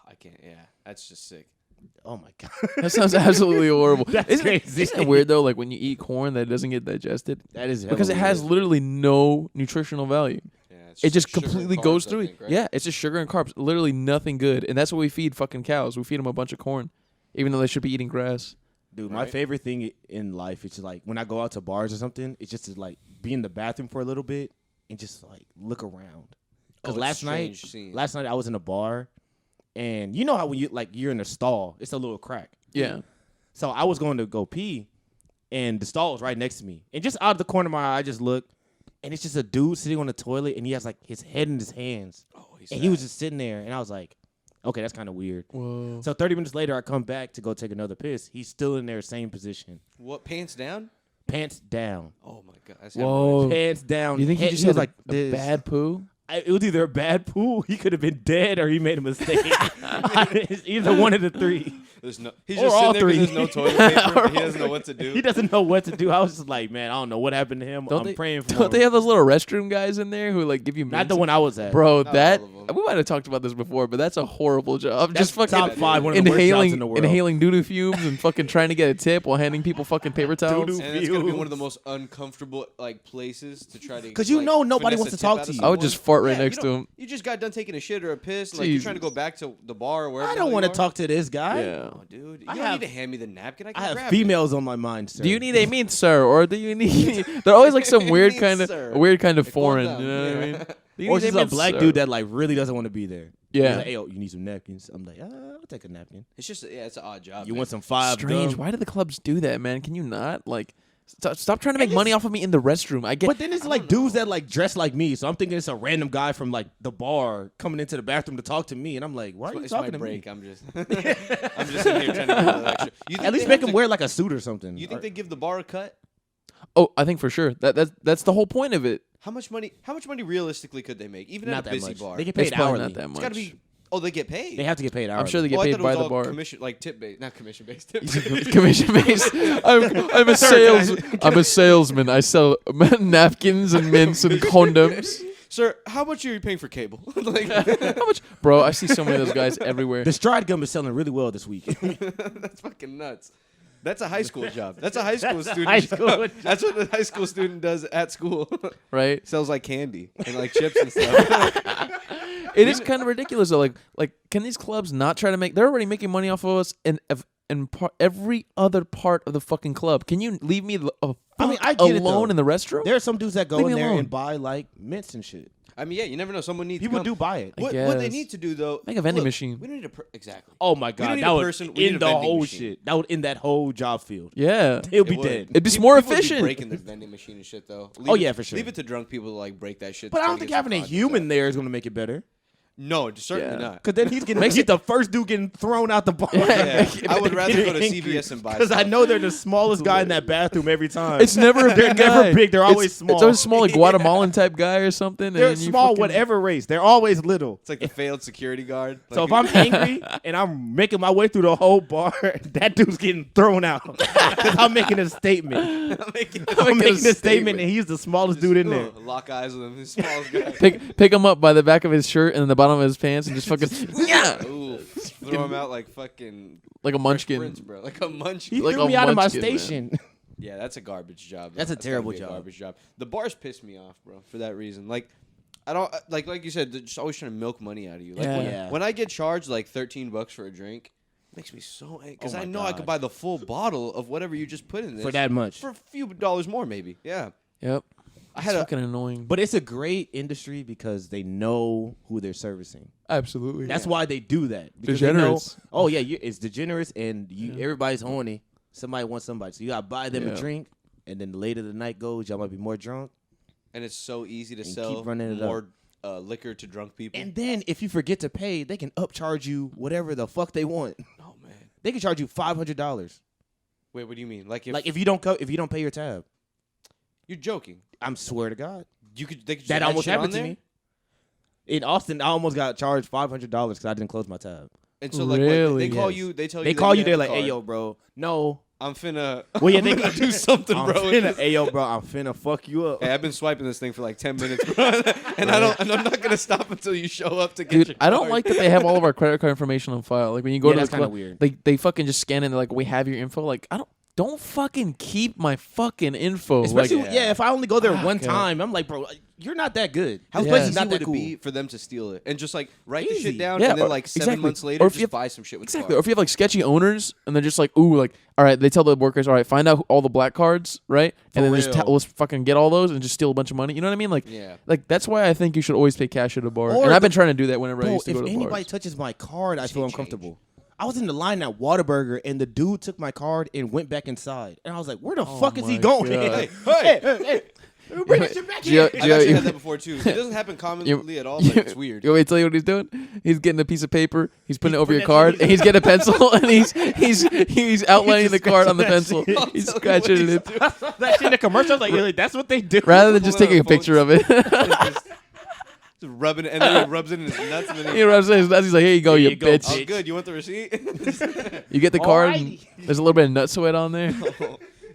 I can't. Yeah, that's just sick. Oh my god. that sounds absolutely horrible. That's isn't crazy. Isn't it weird though? Like when you eat corn, that it doesn't get digested That is because it hella has weird. literally no nutritional value. Yeah, it's It just sugar and completely carbs, goes I through. think, right? Yeah, it's just sugar and carbs. Literally nothing good, and that's what we feed fucking cows. We feed them a bunch of corn, even though they should be eating grass. Dude, my Right? favorite thing in life is just like when I go out to bars or something, it's just to like be in the bathroom for a little bit and just like look around. Because Oh, it's last night strange scene. I was in a bar, and you know how when you're in a stall, it's a little crack. Yeah, So I was going to go pee, and the stall was right next to me. And just out of the corner of my eye, I just looked, and it's just a dude sitting on the toilet, and he has like his head in his hands, Oh, he's and he was just sitting there, and I was like, okay, that's kind of weird. whoa. So 30 minutes later, I come back to go take another piss. He's still in there, same position, What, pants down? pants down, Oh my god. That's Whoa. pants down. You think he Head- just was had like a this. bad poo? It was either a bad poo, he could have been dead, or he made a mistake. It's either one of the three. There's no. He's Or just all sitting there because three. there's no toilet paper. but he doesn't know what to do. He doesn't know what to do. I was just like, man, I don't know what happened to him. I'm praying for him. Don't they have those little restroom guys in there who like give you Not mints? the one I was at. Bro, Not that all of 'em. we might have talked about this before, but that's a horrible job. That's Just fucking top 5, one of the worst jobs inhaling in the world. inhaling doo-doo fumes and fucking trying to get a tip while handing people fucking paper towels. Doo-doo. And it's gonna be Fumes. one of the most uncomfortable like places to try to. 'Cause you like, know nobody finesse wants a to tip talk out to of you. I would just fart right Yeah, next you to don't- him. You just got done taking a shit or a piss, and like you're trying to go Jesus. back to the bar or wherever. I the don't hell want you to are. talk to this guy. Yeah. Oh, dude, you I don't have- need to hand me the napkin. I can I have grab females on my mind, sir. Do you need a meat, sir, or do you need? They're always like some weird Meat, kind of sir. weird kind of Hey, calm foreign. down. You know what I Yeah. mean? Do you Or need just a meat, black sir? dude that like really doesn't want to be there. Yeah. He's like, hey, yo, you need some napkins? I'm like, I'll take a napkin. It's just it's an odd job. You man. want some five? Strange. gum? Why do the clubs do that, man? Can you not like stop trying to make money off of me in the restroom? I get. But then it's like dudes that like dress like me, so I'm thinking it's a random guy from like the bar coming into the bathroom to talk to me, and I'm like, why are you It's talking my to break. me? I'm just I'm just in here trying to get a lecture. You think At least they make have him to- wear like a suit or something. You think they give the bar a cut? Oh, I think for sure that's the whole point of it. How much money realistically could they make, even not at a that busy much? bar? They get It's paid probably hourly. not that It's much. got to be. Oh, they get paid. They have to get paid hourly. I'm sure they get Oh, I paid thought it by was the all bar. commission, like tip based, not commission based. Tip Commission based. I'm a salesman. I sell napkins and mints and condoms. Sir, how much are you paying for cable? Like, How much, bro? I see so many of those guys everywhere. The Stride gum is selling really well this week. that's fucking nuts. That's a high school job. That's a high school student high job. school That's what a high school student does at school. right? Sells like candy and like chips and stuff. It is kind of ridiculous though. Like, can these clubs not try to make? They're already making money off of us, and every other part of the fucking club. Can you leave me I get it, alone though. in the restroom? There are some dudes that go Leave in me there alone. and buy like mints and shit. I mean, yeah, you never know. Someone needs People to do buy it. I What they guess. need to do though? Make a vending look, machine. We don't need exactly. Oh my We don't god, need that a would person, we need end a the vending whole machine. shit. That would end that whole job field. Yeah, It'll be It would. dead. it'd be more People would be efficient. breaking the vending machine and shit though. Oh, yeah, for sure. Leave it to drunk people to like break that shit. But to I try don't to think get some having a projects human out. there is going to make it better. No, certainly Yeah. not. Because then he's the first dude getting thrown out the bar. Yeah, I would rather go to CVS and buy. Because I stuff. know they're the smallest guy in that bathroom every time. It's never a They're big never guy. big. They're always It's small. always small, like Guatemalan type guy or something. They're and you small, fucking- whatever race. They're always little. It's like the failed security guard. So Like, if I'm angry and I'm making my way through the whole bar, that dude's getting thrown out. Because I'm making a statement. I'm making I'm making a statement, and he's the smallest dude in there. Lock eyes with him. He's the smallest guy. pick him up by the back of his shirt and then the bottom of his pants and just fucking yeah, Ooh, throw him out like fucking like a munchkin. Prince, bro. Like a munchkin. He Like threw a me out of my munchkin, man. station. Yeah, that's a garbage job. That's a gotta terrible be job. Garbage job. The bars piss me off, bro, for that reason. Like, I don't like you said. They're just always trying to milk money out of you. Like Yeah. when I get charged like $13 for a drink, it makes me so angry because Oh I my know I God. could buy the full bottle of whatever you just put in this For that much. for a few dollars more, maybe. Yeah, Yep. I It's had a fucking annoying. But it's a great industry because they know who they're servicing. Absolutely. That's why they do that. Because they know, Degenerates. oh yeah, it's degenerates, and everybody's horny. Somebody wants somebody, so you gotta buy them a Yeah. drink, and then the later the night goes, y'all might be more drunk. and it's so easy to And sell keep running it up. more liquor to drunk people. And then if you forget to pay, they can upcharge you whatever the fuck they want. oh man, They can charge you $500. wait, what do you mean? Like Like if you don't pay your tab, you're joking, I'm swear to God, you could they could just that add almost shit on happened to there? me. In Austin, I almost got charged $500 because I didn't close my tab. And so like Really? they call Yes. you, they tell you, They that call you, have they're the like, "Hey, card. yo, bro, no." I'm finna. Well, yeah, they I'm gonna do something, I'm bro. finna, hey, yo, bro, I'm finna fuck you up. Hey, I've been swiping this thing for like 10 minutes, bro, and I'm not gonna stop until you show up to get Dude, your I don't card. like that they have all of our credit card information on file. Like when you go Yeah, to that's the kinda club, weird. they fucking just scan it and they're like, we have your info. Like don't fucking keep my fucking info. Especially, like, if I only go there one God. time, I'm like, bro, you're not that good. How This Yeah. place easy is not would that it cool. be for them to steal it and just like write the Easy. shit down Yeah, and then or- like 7 exactly. months later Or if just you have- buy some shit with the exactly. Or card. if you have like sketchy owners and they're just like, ooh, like, all right, they tell the workers, all right, find out all the black cards, right? And then For just real. let's fucking get all those and just steal a bunch of money. You know what I mean? Like, Yeah. like that's why I think you should always pay cash at a bar. Or And I've been the- trying to do that whenever I Bro, used to if go to anybody bars. touches my card, I feel Change. uncomfortable. I was in the line at Whataburger, and the dude took my card and went back inside. And I was like, where the fuck is he my going? God. Hey, Bring that shit back Gio- here. I've actually Gio, had that before too. It doesn't happen commonly at all, but it's weird. You want me to tell you what he's doing? He's getting a piece of paper. He's putting it over putting your that card, shit- and he's getting a pencil, and he's outlining the card on the pencil. scratching He's I'll tell you scratching what it That shit in the commercial, I was like, that's what they do. rather than just Pulling taking a out a picture of it. Just rubbing it, and then he rubs it in his nuts, and then You know what I'm saying? He's like, here you go, Here you you go, bitch. oh, bitch. good. You want the receipt? You get the card. And Alrighty. there's a little bit of nut sweat on there.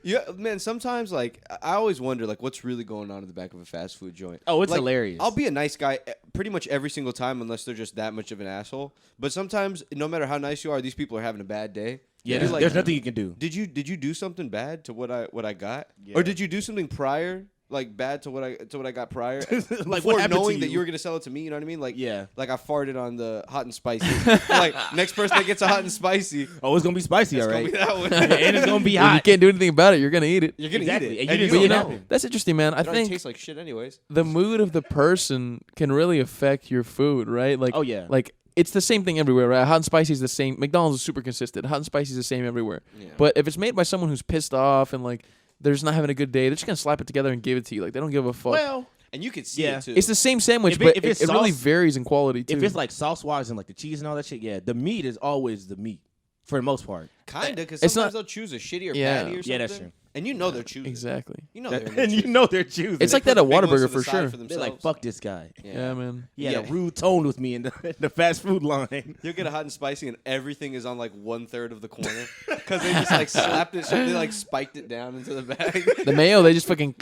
Yeah, man. Sometimes, like, I always wonder, like, what's really going on in the back of a fast food joint. Oh, it's Like, hilarious. I'll be a nice guy pretty much every single time, unless they're just that much of an asshole. But sometimes, no matter how nice you are, these people are having a bad day. Yeah, And there's, you're like, there's nothing you can do. Did you do something bad to what I got, Yeah. or did you do something prior, like bad to what I got prior, Like, before what happened to knowing that you? you were gonna sell it to me? You know what I mean? Like, Yeah. like I farted on the hot and spicy. Like next person that gets a hot and spicy, Oh, it's going to be spicy, it's all gonna right? be that one. And it's going to be When you hot. can't do anything about it, you're gonna eat it. You're gonna Exactly. eat it, And and you you But just you don't don't know, know. that's interesting, man. I It already think tastes like shit, anyways. the mood of the person can really affect your food, right? Like, Oh, yeah. like it's the same thing everywhere, right? Hot and spicy is the same. McDonald's is super consistent. Hot and spicy is the same everywhere. Yeah. But if it's made by someone who's pissed off and like they're just not having a good day, they're just gonna slap it together and give it to you. Like they don't give a fuck. Well, And you could see Yeah. it too. It's the same sandwich, If it- but if it's it really sauce- varies in quality too. if it's like sauce-wise and like the cheese and all that shit, yeah, the meat is always the meat for the most part. kinda because It's sometimes not- they'll choose a shittier Yeah. patty or something. Yeah, that's true. And you know they're choosing. Exactly. You know And you know they're choosing. It's like They that put at the big ones Whataburger to the for side sure. for they're like, themselves. fuck this guy. Yeah, man. He had Yeah. a rude tone with me in the fast food line. You'll get a hot and spicy, and everything is on like 1/3 of the corner because they just like slapped it. They like spiked it down into the bag. The mayo, they just fucking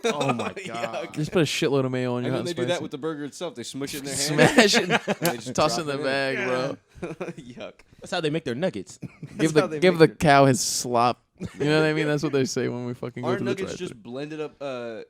Oh my Yuck. god. just put a shitload of mayo on your And hot then they and do that spicy. with the burger itself. They smush it in their hand. Smash it, They just toss it drop in the bag, bro. Yuck. That's how they make their nuggets. Give how the they give make the it. cow his slop. You know what I mean? That's what they say when we fucking go Aren't to the nuggets drive-thru. just blended up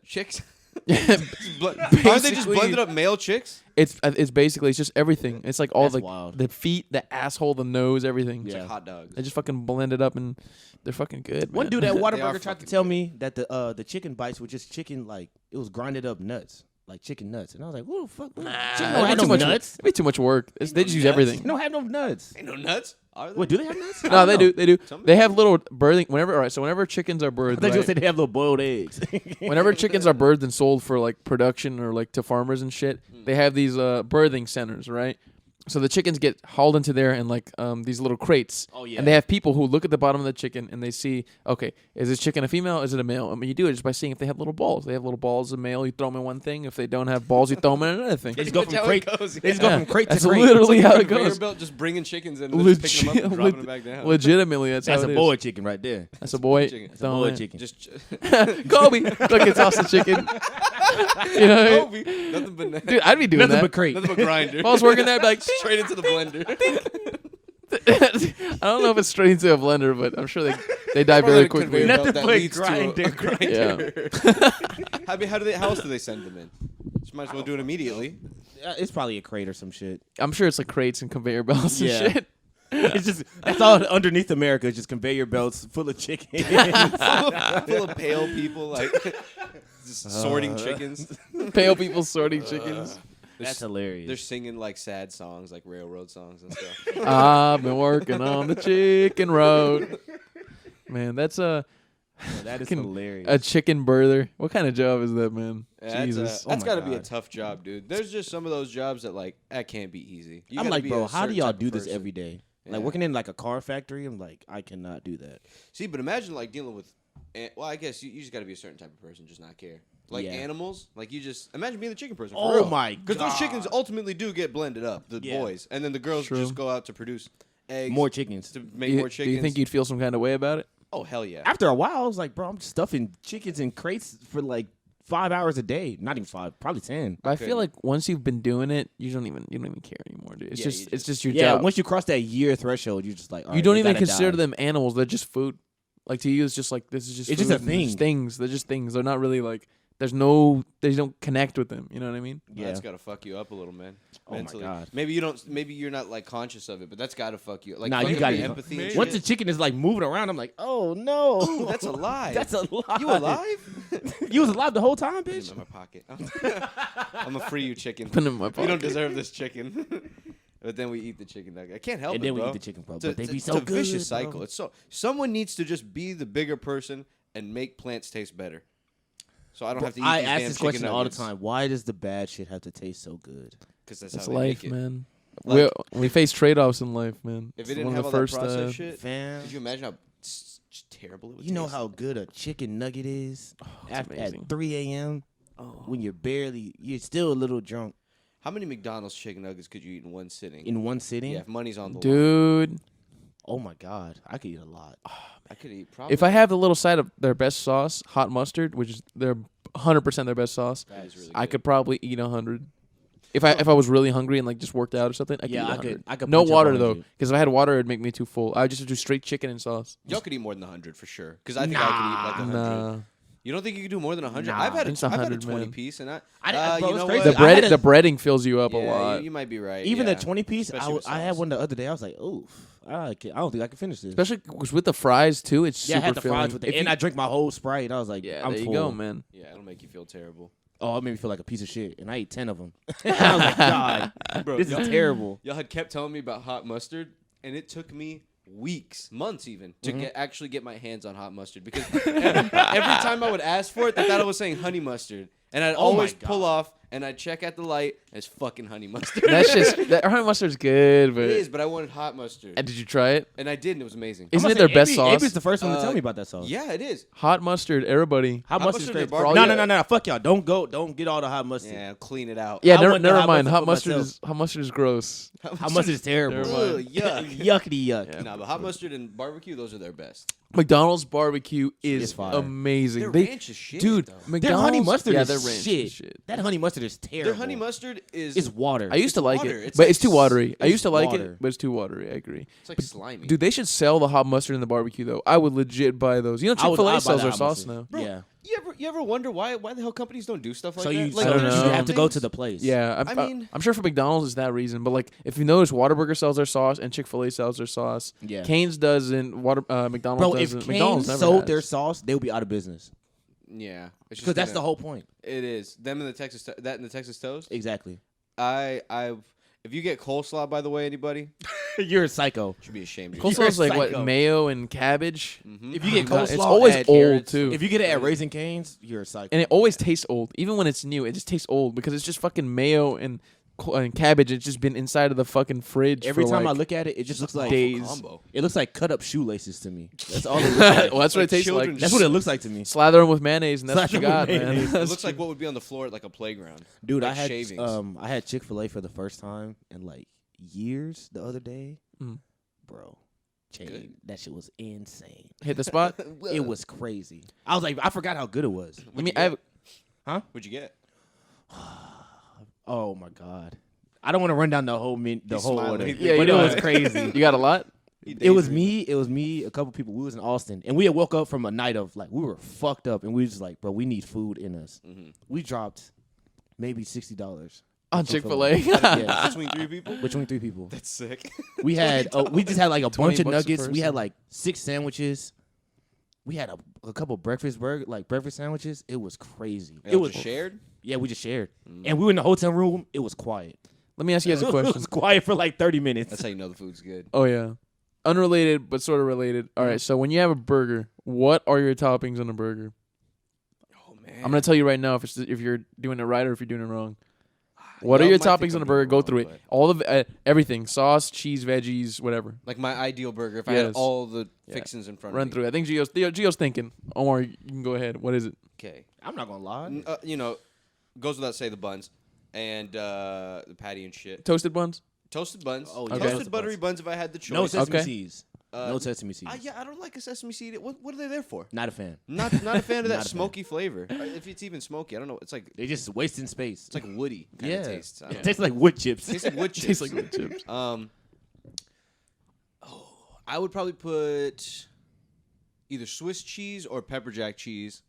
chicks? Yeah, Aren't they just basically- blended up male chicks? it's basically it's just everything. It's like all That's the wild. the feet, the asshole, the nose, everything. It's Yeah. like hot dogs. They just fucking blend it up and they're fucking good. One man. dude at They are Whataburger tried to fucking tell good. me that the chicken bites were just chicken, like it was grinded up nuts, like chicken nuts, and I was like, "What the fuck? Chicken That'd don't be have too no much. nuts. It'd be too much work. They just use nuts? everything. They don't have no nuts. Ain't no nuts. Are they? What do they have nuts? I No, don't they know. do. They do. Some- They have little birthing. Whenever chickens are I birthed, thought you were right? saying they have little boiled eggs. Whenever chickens are birthed and sold for like production or like to farmers and shit, they have these birthing centers, right? So the chickens get hauled into there in like these little crates. Oh, yeah. And they have people who look at the bottom of the chicken and they see, okay, is this chicken a female? Is it a male? I mean, you do it just by seeing if they have little balls. They have little balls of male, you throw them in one thing. If they don't have balls, you throw them in another thing. They just go That's from how it crate. goes, They just yeah. go from crate That's to crate. literally how it Conveyor goes. belt just bringing chickens in and then just picking them up and dropping them back down. Legitimately, that's That's how a it is. boiled chicken right there. That's a boy. Chicken. That's a Throwing boiled it. chicken. Just Kobe, fucking toss the chicken. You know what I mean? Kobe, nothing but net. Dude, I'd be doing Nothing that. but crate. Nothing but grinder. If I was working there, I'd be like, Straight into the blender. I don't know if it's straight into a blender, but I'm sure they die Or very like a quickly. conveyor belt Nothing that but leads to a grinder. grinder. How else do they send them in? Just might as well do it immediately. It's probably a crate or some shit. I'm sure it's like crates and conveyor belts Yeah. and shit. It's just that's all underneath America. It's just conveyor belts full of chicken. Full of pale people like just sorting chickens. Pale people sorting chickens. That's hilarious. They're singing like sad songs, like railroad songs and stuff. I've been working on the chicken road. Man, that's a that is fucking- hilarious. a chicken birther. What kind of job is that, man? Jesus. That's my got to be a God. tough job, dude. There's just some of those jobs that like that can't be easy. You I'm gotta like, be bro, a how do certain y'all type of do this person. every day? Yeah. Like working in like a car factory, I'm like, I cannot do that. See, but imagine like dealing with. Well, I guess you just got to be a certain type of person, just not care. Like Yeah. animals, like you just imagine being the chicken person. For Oh real. my Because those chickens ultimately do get blended up, the Yeah. boys, and then the girls True. just go out to produce eggs, More chickens. to make You- more do chickens. you think you'd feel some kind of way about it? Oh hell yeah! After a while, I was like, bro, I'm stuffing chickens in crates for like 5 hours a day. Not even 5, probably 10. But I Okay. feel like once you've been doing it, you don't even care anymore, dude. It's Yeah, just you it's just- just your Yeah, job. once you cross that year threshold, you're just like, all You right, don't they even gotta consider die. them animals. They're just food. Like to you, it's just like this is just It's just food. a thing. They're just things. They're just things. They're not really like. They don't connect with them. You know what I mean? Yeah. That's gotta fuck you up a little, man. Oh my Mentally. God. Maybe you don't. Maybe you're not like conscious of it, but that's gotta fuck you. Like Nah, you fucking gotta- the empathy. And Once the shit. chicken is like moving around, I'm like, oh no, That's alive. That's alive. You alive? You was alive the whole time, Put bitch. him in my pocket. I'm gonna free you, chicken. Put 'em in my You don't pocket. deserve this chicken. But then we eat the chicken nugget. I can't help And it, then we bro. eat the chicken, bro. It's a- But they be it's so a good. vicious bro. cycle. It's so someone needs to just be the bigger person and make plants taste better. So I don't have to eat I these ask damn this chicken question all the nuggets. time. Why does the bad shit have to taste so good? Because that's It's how they life, make it. man. Like- we face trade-offs in life, man. If It's it didn't one have of all the that first, processed shit, Fam, could you imagine how terrible it would you know taste? how good a chicken nugget is at amazing. 3 a.m. when you're still a little drunk How many McDonald's chicken nuggets could you eat in one sitting? in one sitting. Yeah, if money's on the line. Dude. Oh my god, I could eat a lot. I could eat probably. If I have the little side of their best sauce, hot mustard, which is their 100% their best sauce, That is really I good. could probably eat 100. If I was really hungry and like just worked out or something, I could Yeah, eat I 100. could No punch up water 100. though, because if I had water, it'd make me too full. I would just do straight chicken and sauce. Y'all could eat more than 100 for sure. Because I think I could eat like 100. Nah, You don't think you could do more than 100? Nah, I've had it's a 100, 20 man. piece, and bro, you it's know crazy. what? the I had bread, a- the breading fills you up a Yeah, lot. You might be right. Even yeah. the 20 piece, Especially with I had sauce. one the other day. I was like, oof, I don't think I can finish this. Especially 'cause with the fries too, it's Yeah, I super had the filling. fries with If it, and you- I drank my whole Sprite. I was like, yeah, I'm there you full. go, man. Yeah, it'll make you feel terrible. Oh, it made me feel like a piece of shit, and I ate 10 of them. I was like, God, Bro, this is terrible. Y'all had kept telling me about hot mustard, and it took me weeks, months even, to actually get my hands on hot mustard because every time I would ask for it, they thought I was saying honey mustard. And I'd Oh my always pull God. off, and I'd check at the light. It's fucking honey mustard. That's just that honey mustard's good, but It is, but I wanted hot mustard, and did you try it? and I did, and it was amazing. Isn't it their best sauce? Avery's the first one to tell me about that sauce. Yeah, it is. Hot mustard, everybody. Hot Hot mustard's mustard great. and barbecue. No, no, no, no. Fuck y'all. Don't get all the hot mustard. Yeah, clean it out. Yeah, I never, want the never hot mind. mustard for Hot mustard is gross. Hot mustard is terrible. Never Ugh, mind. yuck. Yuckity yuck. Yeah. Nah, but hot mustard and barbecue, those are their best. McDonald's barbecue It's is fire. amazing. Their They- ranch is shit, dude, though. McDonald's, Their honey mustard yeah, is their ranch shit. is shit. That honey mustard is terrible. Their honey mustard is It's water. I used to like water. it, It's but like it's too watery. I it's used to like water. it, but it's too watery. I agree. it's like slimy. Dude, they should sell the hot mustard in the barbecue though. I would legit buy those. You know, I would- Chick-fil-A I'd buy sells the their hot sauce mustard. now. Yeah. You ever wonder why the hell companies don't do stuff like So that? you, Like, I don't you know. have to go to the place. Yeah, I mean- I'm sure for McDonald's it's that reason, but like if you notice, Whataburger sells their sauce and Chick-fil-A sells their sauce. Yeah. Cane's doesn't. McDonald's Bro, if doesn't. Cane's McDonald's never sold has. their sauce, they would be out of business. Yeah, it's just Because that's gonna- the whole point. It is them and the Texas that and the Texas toast. Exactly. If you get coleslaw, by the way, anybody You're a psycho. should be ashamed of Coleslaw's yourself. like psycho. what, mayo and cabbage, Mhm. If you get God, coleslaw, it's always at old carrots, too. If you get it at Raising Cane's, you're a psycho. and it always tastes old. Even when it's new, it just tastes old because it's just fucking mayo and cabbage. It's just been inside of the fucking fridge. Every for time I like, look at it, it just looks like days. Combo. it looks like cut up shoelaces to me. That's all it looks like. well, that's what Like it tastes like. children's- That's what it looks like to me. Slather them with mayonnaise, and that's what you Slather got, them with man. mayonnaise. It looks like what would be on the floor at like a playground. Dude, Like I had shavings. I had Chick-fil-A for the first time in like years the other day. Mm. Bro, Good. that shit was insane. Hit the spot. It was crazy. I was like, I forgot how good it was. I mean, I have, What'd you get? Oh my god. I don't want to run down the whole He's whole smiling. order, Yeah, but you it know was it. crazy. you got a lot. It was me, a couple people. We was in Austin, and we had woke up from a night of like we were fucked up, and we was just like, bro, we need food in us. Mhm. We dropped maybe $60 On Chick-fil-A. Yeah, Between three people. between 3 people. That's sick. We had we just had like a 20 bunch of bucks a nuggets. We person. had like 6 sandwiches. We had a couple breakfast sandwiches. It was crazy. It It was was shared. yeah, we just shared, and we were in the hotel room. It was quiet. Let me ask you guys a It question. was quiet for like 30 minutes. That's how you know the food's good. Oh yeah, unrelated but sort of related. All right, so when you have a burger, what are your toppings on a burger? Oh man. I'm gonna tell you right now if you're doing it right or if you're doing it wrong. What are your toppings on a burger? Go through it. All of everything: sauce, cheese, veggies, whatever. Like my ideal burger, if I had Yes. all the Yeah. fixings in front Run of me. through it. I think Gio's thinking. Omar, you can go ahead. What is it? Okay. I'm not gonna lie. Goes without say the buns and the patty and shit. Toasted buns. Toasted buns. Oh, yeah. Toasted Okay. buttery buns if I had the choice. No sesame Okay. seeds. No sesame seeds. Yeah, I don't like a sesame seed. What are they there for? Not a fan. Not a fan of Not that a fan. smoky flavor. If it's even smoky, I don't know. It's like They just wasting space. it's like woody kind yeah, of taste. I it don't tastes like wood chips. know. Tastes like wood chips. Tastes like wood chips. I would probably put either Swiss cheese or pepper jack cheese.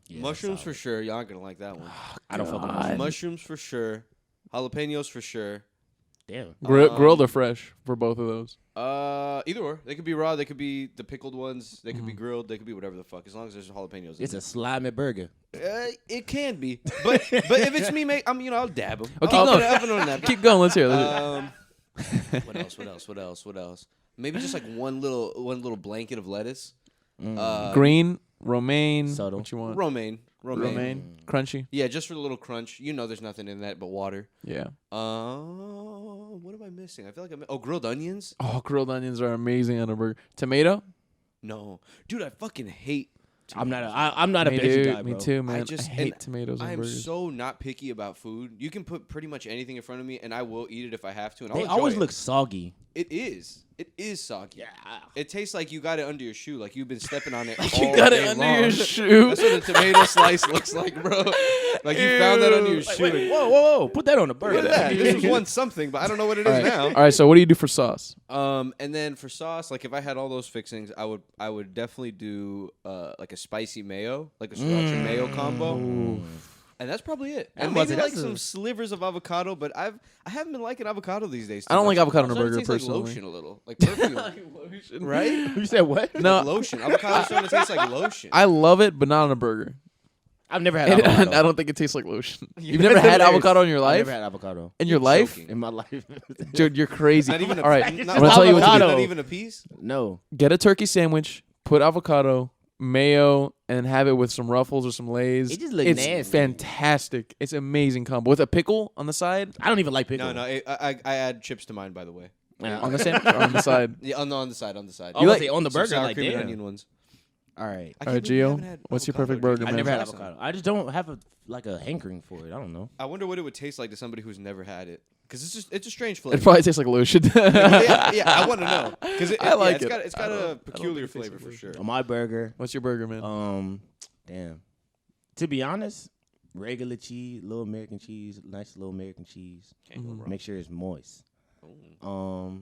Yeah, Mushrooms solid. for sure. Y'all aren't gonna like that one. I don't fuck with God. mushrooms. Mushrooms for sure. Jalapenos for sure. Damn. Grilled or fresh for both of those. Either or. They could be raw. They could be the pickled ones. They could be grilled. They could be whatever the fuck. As long as there's jalapenos. It's a slimy burger. It can be, but if it's me, mate, I'll dab them. Oh, keep going. Keep going. Let's hear it. What else? Maybe just like one little blanket of lettuce. Green, romaine. Subtle. What you want? Romaine. Romaine. Crunchy. Yeah, just for the little crunch. There's nothing in that but water. Yeah. What am I missing? I feel like grilled onions? Oh, grilled onions are amazing on a burger. Tomato? No, dude, I fucking hate. I'm not a Me, veggie dude. guy, Me bro. too, man. I just- hate and tomatoes on I'm burgers. so not picky about food. You can put pretty much anything in front of me, and I will eat it if I have to. And I'll They enjoy always it. look soggy. It is. It is soggy. Yeah. It tastes like you got it under your shoe, like you've been stepping on it. You all got it day under long. your shoe. That's what a tomato slice looks like, bro. Like you found that under your shoe. Wait, whoa! Put that on the burger. Look at that. This was once something, but I don't know what it is All right. now. All right, so what do you do for sauce? And then for sauce, like if I had all those fixings, I would definitely do like a spicy mayo, like a sriracha mayo combo. And that's probably it. And was maybe it. like That's some slivers of avocado, but I haven't been liking avocado these days. I don't like avocado on a Starting to burger, taste like personally. lotion a little, like perfume, right? You said what? No, Lotion. Avocado's starting to taste like lotion. I love it, but not on a burger. I've never had And avocado. I don't think it tastes like lotion. You've never never had It is. avocado in your I've life? never had avocado In your life? joking. in my life. Dude, you're crazy. Not even a, All right, not, I'm gonna tell you what to do. Not even a piece. No. Get a turkey sandwich, put avocado, mayo, and have it with some Ruffles or some Lay's. It just look it's nasty. fantastic. It's amazing combo with a pickle on the side. I don't even like pickle. No, I add chips to mine, by the way. On the sandwich or on the side. Yeah, on the side. Oh, You you like- on the Some burger? sour Like, cream and damn. onion ones. All right. I All right, can't believe you Gio, haven't had what's your avocado, perfect dude. burger, I man? never had Awesome. avocado. I just don't have a hankering for it. I don't know. I wonder what it would taste like to somebody who's never had it, because it's a strange flavor. It probably tastes like lotion. yeah, I want to know because I like it. It's got a peculiar think it tastes flavor for like sure. On my burger, What's your burger, man? damn. To be honest, regular cheese, little American cheese, nice little American cheese. Can't go wrong. Make sure it's moist. Oh.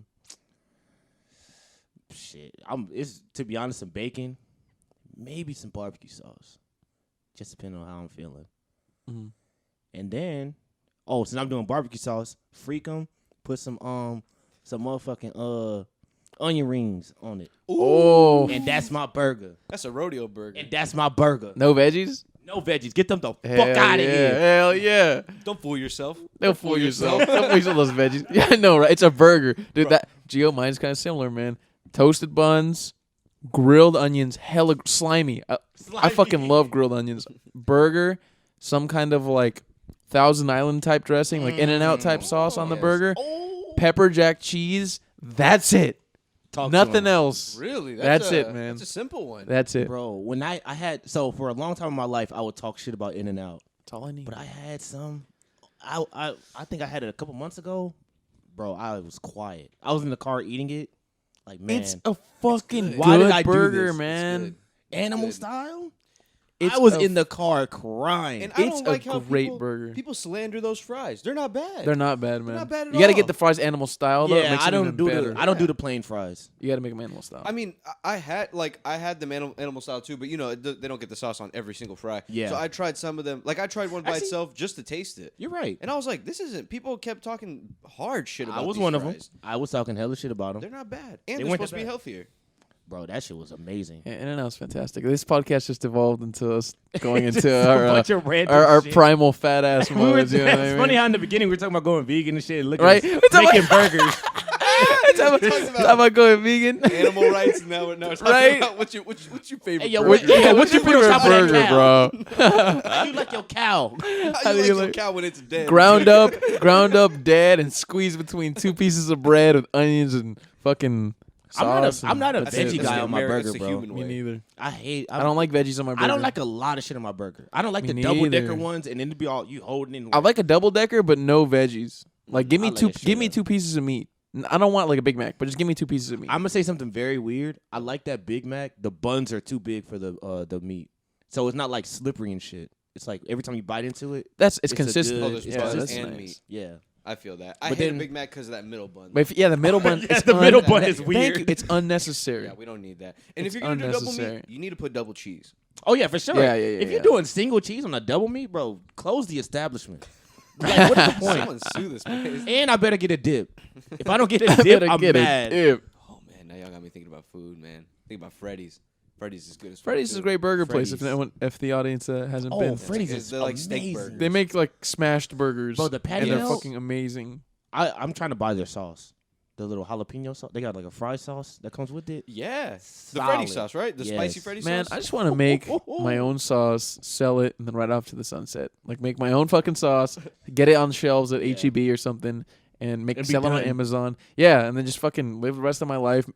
Shit. It's to be honest, some bacon, maybe some barbecue sauce, just depending on how I'm feeling. Mhm. And then, since I'm doing barbecue sauce, freak 'em, put some motherfucking onion rings on it, Oh, and that's my burger. That's a rodeo burger. And that's my burger. no veggies? No veggies. Get them the fuck Hell out of yeah. here. Hell yeah. Don't fool yourself. Don't fool yourself. Don't fool yourself, those veggies. Yeah, I know, right? It's a burger. Dude, that Gio, mine's kind of similar, man. Toasted buns, grilled onions, hella slimy. I fucking love grilled onions. Burger, some kind of like Thousand Island type dressing, like In-N-Out type sauce on the Yes. burger. Pepper jack cheese. That's it. Talk to Nothing 'em. Oh, else. Really? That's it, man. That's a simple one. That's it. Bro, when I had for a long time in my life, I would talk shit about In-N-Out. That's all I need. But I had some. I think I had it a couple months ago. Bro, I was quiet. I was in the car eating it. Like, man, It's a fucking good. good Why did I do burger, this? man. animal good. style. It's I was a- in the car crying. And I It's don't like a how great people, burger. people slander those fries. They're not bad. They're not bad, man. not bad at You got to all. get the fries animal style, though. It yeah, makes I it don't even do better. I don't do the plain fries. You got to make them animal style. I mean, I had them animal style too, but they don't get the sauce on every single fry. Yeah. So I tried some of them. Like I tried one by see- itself just to taste it, You're right. and I was like, this isn't. People kept talking hard shit about. I was these one of fries. them. I was talking hella shit about They're them. not bad, and They they're weren't supposed to that be bad. healthier. Bro, that shit was amazing. Yeah, In-N-Out's fantastic. This podcast just evolved into us going into Just a our bunch of random our shit. primal fat ass We were, modes. You know what I it's mean? funny how in the beginning we were talking about going vegan and shit, and looking Right? at We're talking making burgers. Talking about going vegan. Animal rights, and now we're talking Right? about what's your favorite Hey, yo, burger? what- yeah, What's your what you put on favorite top of that burger, bro? How you like your cow? How do you you like your like- cow when it's dead? ground up, dead, and squeezed between two pieces of bread with onions and fucking sauce. I'm not a and that's veggie it. guy the on my Ameri- burger, it's the bro. human Me way. neither. I I don't like veggies on my burger. I don't like a lot of shit on my burger. I don't like Me the double decker neither. ones, and then to be all you holding in. I like a double decker, but no veggies. Like, give me I like two. that shit Give me up. 2 pieces of meat. I don't want like a Big Mac, but just give me 2 pieces of meat. I'm gonna say something very weird. I like that Big Mac. The buns are too big for the meat, so it's not like slippery and shit. It's like every time you bite into it, It's it's a consistent. good- Oh, there's it's yeah, buns that's and nice. meat. yeah. I feel that. I But hate then- a Big Mac because of that middle bun. But the middle bun. Yeah, it's the middle bun un- is Thank weird. you. It's unnecessary. Yeah, we don't need that. And It's if you're gonna do double unnecessary. meat, you need to put double cheese. Oh yeah, for sure. Yeah, If yeah. you're doing single cheese on a double meat, bro, close the establishment. Like, what's the point? Someone sue this place. And I better get a dip. If I don't get a I dip, better I'm get mad. a dip. Oh man, now y'all got me thinking about food, man. Think about Freddy's. Freddy's is good as fuck, Freddy's is too. a great burger place. Freddy's. If the audience hasn't Oh, been, Freddy's like- is they're like steak amazing. burgers. they make like smashed burgers. Bro, the and they're patties- fucking amazing. I'm trying to buy their sauce. The little jalapeno sauce. They got like a fry sauce that comes with it. Yeah, the Solid. Freddy sauce, right? The Yes. spicy Freddy Man, sauce. I just want to make my own sauce, sell it, and then right off to the sunset. Like make my own fucking sauce, get it on shelves at HEB or something, and And be sell it on done. Amazon. Yeah, and then just fucking live the rest of my life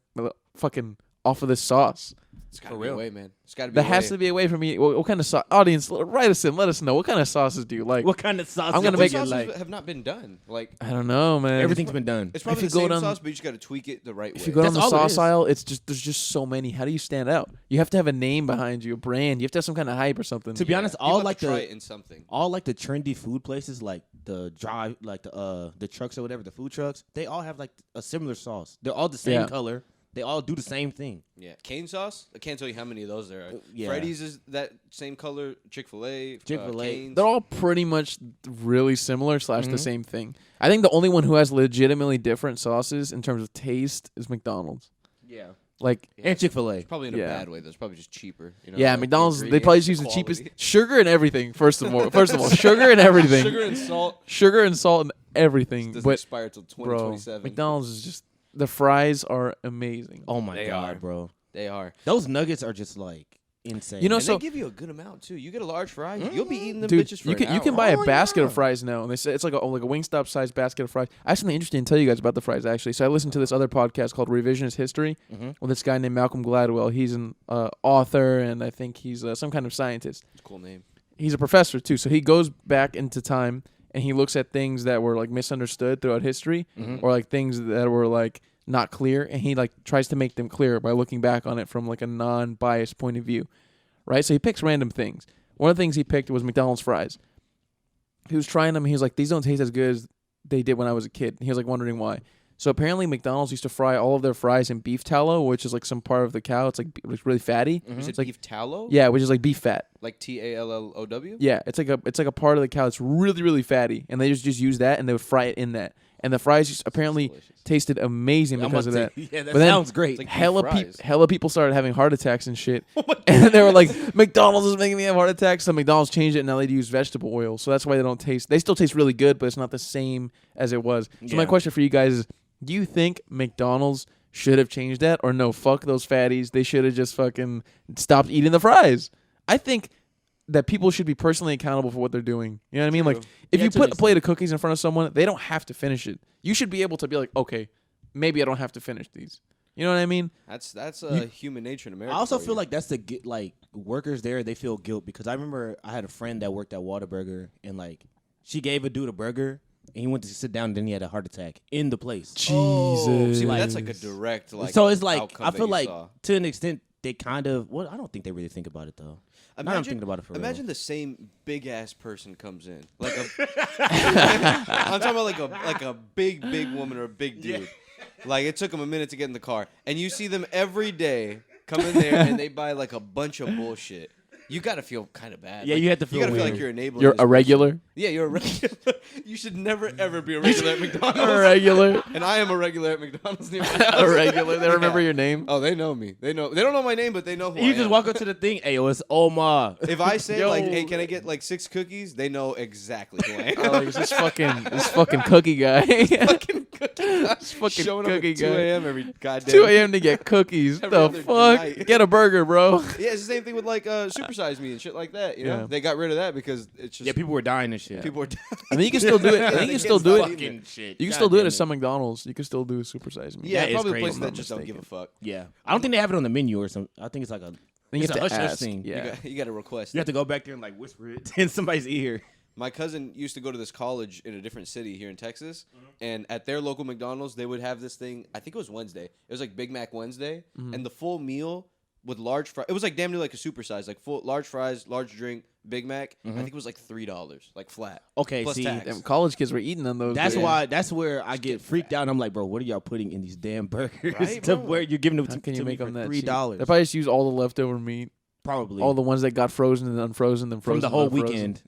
fucking off of this sauce. It's gotta For be a real. way, man. It's gotta be. There a has way. to be a way for me. What kind of sauce? Audience, write us in. Let us know. What kind of sauces do you like? What kind of sauce? I'm gonna do make you it sauces like. have not been done. Like I don't know, man. Everything's been done. it's probably you the go same down- sauce, but you just gotta tweak it the right way. If you go down That's the all it sauce is. aisle, there's just so many. How do you stand out? You have to have a name behind you, a brand. You have to have some kind of hype or something. To be honest, People all have like to try the it in something. all like the trendy food places, like the drive, like the trucks or whatever, the food trucks. They all have like a similar sauce. They're all the same Yeah. color. They all do the same thing. Yeah, cane sauce. I can't tell you how many of those there are. Yeah. Freddy's is that same color. Chick-fil-A. Chick-fil-A. Cane's. They're all pretty much really similar / the Mhm. same thing. I think the only one who has legitimately different sauces in terms of taste is McDonald's. Yeah. Like, Yeah, And Chick-fil-A. probably in a Yeah. bad way. Though. It's probably just cheaper. You know, yeah, like McDonald's. the They probably just use ingredients, the cheapest quality. sugar and everything. First of all, sugar and everything. Sugar and salt Sugar and salt and everything. doesn't But expire till bro, 2027. McDonald's is just the fries are amazing. Oh my They god, are. bro. They are. Those nuggets are just like insane. You know, And so they give you a good amount too. You get a large fry, you'll be eating them dude, bitches for you an can you can hour. buy a Oh, basket yeah. of fries now, and they say it's like a Wingstop sized basket of fries. I have something interesting to tell you guys about the fries actually. So I listened to this other podcast called Revisionist History with this guy named Malcolm Gladwell. He's an author, and I think he's some kind of scientist. It's a cool name. He's a professor too, so he goes back into time and he looks at things that were like misunderstood throughout history, or like things that were like not clear, and he like tries to make them clear by looking back on it from like a non-biased point of view, right? So he picks random things. One of the things he picked was McDonald's fries. He was trying them. He was like, these don't taste as good as they did when I was a kid. He was like wondering why. So apparently McDonald's used to fry all of their fries in beef tallow, which is like some part of the cow. It's like it's really fatty. You said It's like beef tallow? yeah, which is like beef fat. Like TALLOW? Yeah, it's like a part of the cow. It's really really fatty, and they just use that and they would fry it in that. And the fries just apparently delicious. tasted amazing I'm because of about that. to- Yeah, that But then sounds great. It's like hella people started having heart attacks and shit. And then they were like, McDonald's is making me have heart attacks. So McDonald's changed it, and now they use vegetable oil. So that's why they don't taste. They still taste really good, but it's not the same as it was. So my Yeah. question for you guys is, do you think McDonald's should have changed that, or no? Fuck those fatties. They should have just fucking stopped eating the fries. I think that people should be personally accountable for what they're doing. You know what I mean? Like, if Yeah, you to an put a plate of cookies in front of someone, they don't have to finish it. You should be able to be like, okay, maybe I don't have to finish these. You know what I mean? That's human nature in I America. also for feel you. like that's the like workers there. They feel guilt because I remember I had a friend that worked at Whataburger and like she gave a dude a burger and he went to sit down and then he had a heart attack in the place. Jesus. See, but that's like a direct so it's like outcome I that feel you like saw. to an extent they kind of I don't think they really think about it though. Now I'm thinking about it for real. Imagine the same big ass person comes in, like I'm talking about like a big woman or a big dude. Like it took them a minute to get in the car, and you see them every day come in there and they buy like a bunch of bullshit. You gotta feel kind of bad. Yeah, Like, you have to feel You gotta feel weird. like you're enabling. You're this a person. regular. Yeah, you're a regular. You should never ever be a regular at McDonald's. A regular. And I am a regular at McDonald's near my A house. regular. They remember your name. Oh, they know me. They know. They don't know my name, but they know who I You am. just walk up to the thing, hey, yo, it's Omar. If I say Yo. like, "Hey, can I get like 6 cookies?" They know exactly who I am. Oh, like, this fucking cookie guy. fucking cookie. This fucking Showing cookie up at 2 guy. a.m. every goddamn 2 a.m. to get cookies. Every The other fuck? night. Get a burger, bro. Yeah, it's the same thing with like Supersize Me and shit like that. You know, Yeah. they got rid of that because it's just Yeah, people were dying and shit. people are. I mean, you can still do it. I think you can still do it. Fucking shit. You can God still do it damn at some McDonald's. You can still do Supersize Me. Yeah, That is probably crazy. places I'm that not just don't give a fuck. Yeah. I don't think they have it on the menu or something. I think it's like a I think It's you a have to hush-hush ask. thing. Yeah. You got to request. you have to go back there and like whisper it in somebody's ear. My cousin used to go to this college in a different city here in Texas, and at their local McDonald's, they would have this thing. I think it was Wednesday. It was like Big Mac Wednesday, and the full meal with large fries. It was like damn near like a supersize, like full large fries, large drink, Big Mac. I think it was like $3, like flat. Okay, Plus see, tax. Damn, college kids were eating on those. that's days. why. That's where I get freaked out. And I'm like, bro, what are y'all putting in these damn burgers Right, to bro? where you're giving them How to, can you to me make for them that $3? cheap? They probably just use all the leftover meat, Probably all the ones that got frozen and unfrozen, then frozen from the whole unfrozen. weekend.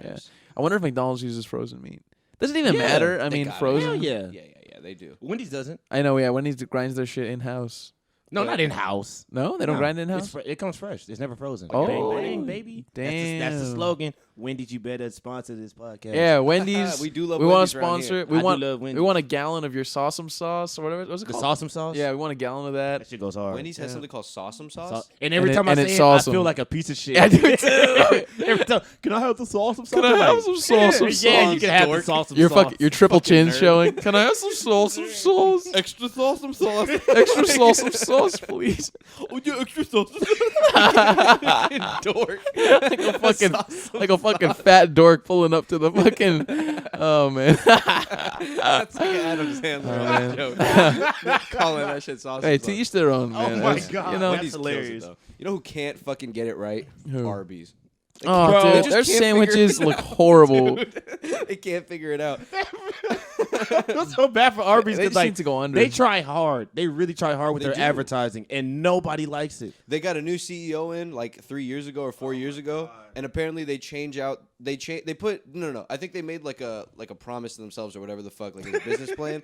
Yeah. I wonder if McDonald's uses frozen meat. Does it even Yeah, matter? I they mean, got it. frozen. Hell yeah. Yeah, they do. Wendy's doesn't. I know. Yeah, Wendy's grinds their shit in house. No, not in house. No, they don't grind in house. It comes fresh. It's never frozen. Oh, bang, bang, baby. That's the damn. slogan. Wendy's, you better sponsor this podcast. Yeah, Wendy's. We do love We want Wendy's to around sponsor. here. it. We I do want. love We Wendy's. want a gallon of your sauceum sauce or whatever. What's it The called? Sawsome sauce. Yeah, we want a gallon of that. That shit goes hard. Wendy's has something called Sawsome Sauce. And every And time it- I and say it's it, I awesome. feel like a piece of shit. Yeah, I do too. Every time, can I have the Sawsome sauce? Can I have some sauceum Yeah, sauce? you can have dork. the Sawsome Your sauce. fucking your triple chin nerd. showing. Can I have some sauceum sauce? Extra Sawsome Sauce. Extra sauceum sauce, please. Oh, yeah, extra sauce. Dork. like a fucking fat dork pulling up to the fucking. Oh man. That's like an Adam's Sandler man. joke. Calling that shit Sawsome Hey, Sauce. to each their own, man. my That's- God. You know. That's Wendy's kills hilarious. it, though. You know who can't fucking get it right? Who? Arby's. Oh, Bro, they dude, just their can't figure sandwiches it look horrible. They can't figure it out. It's so bad for Arby's They because just like need to go under. they try hard. They really try hard with They their do. advertising, and nobody likes it. They got a new CEO in like 3 years ago or 4 years ago, and apparently they change out. They put no. I think they made like a promise to themselves or whatever the fuck, like as a business plan.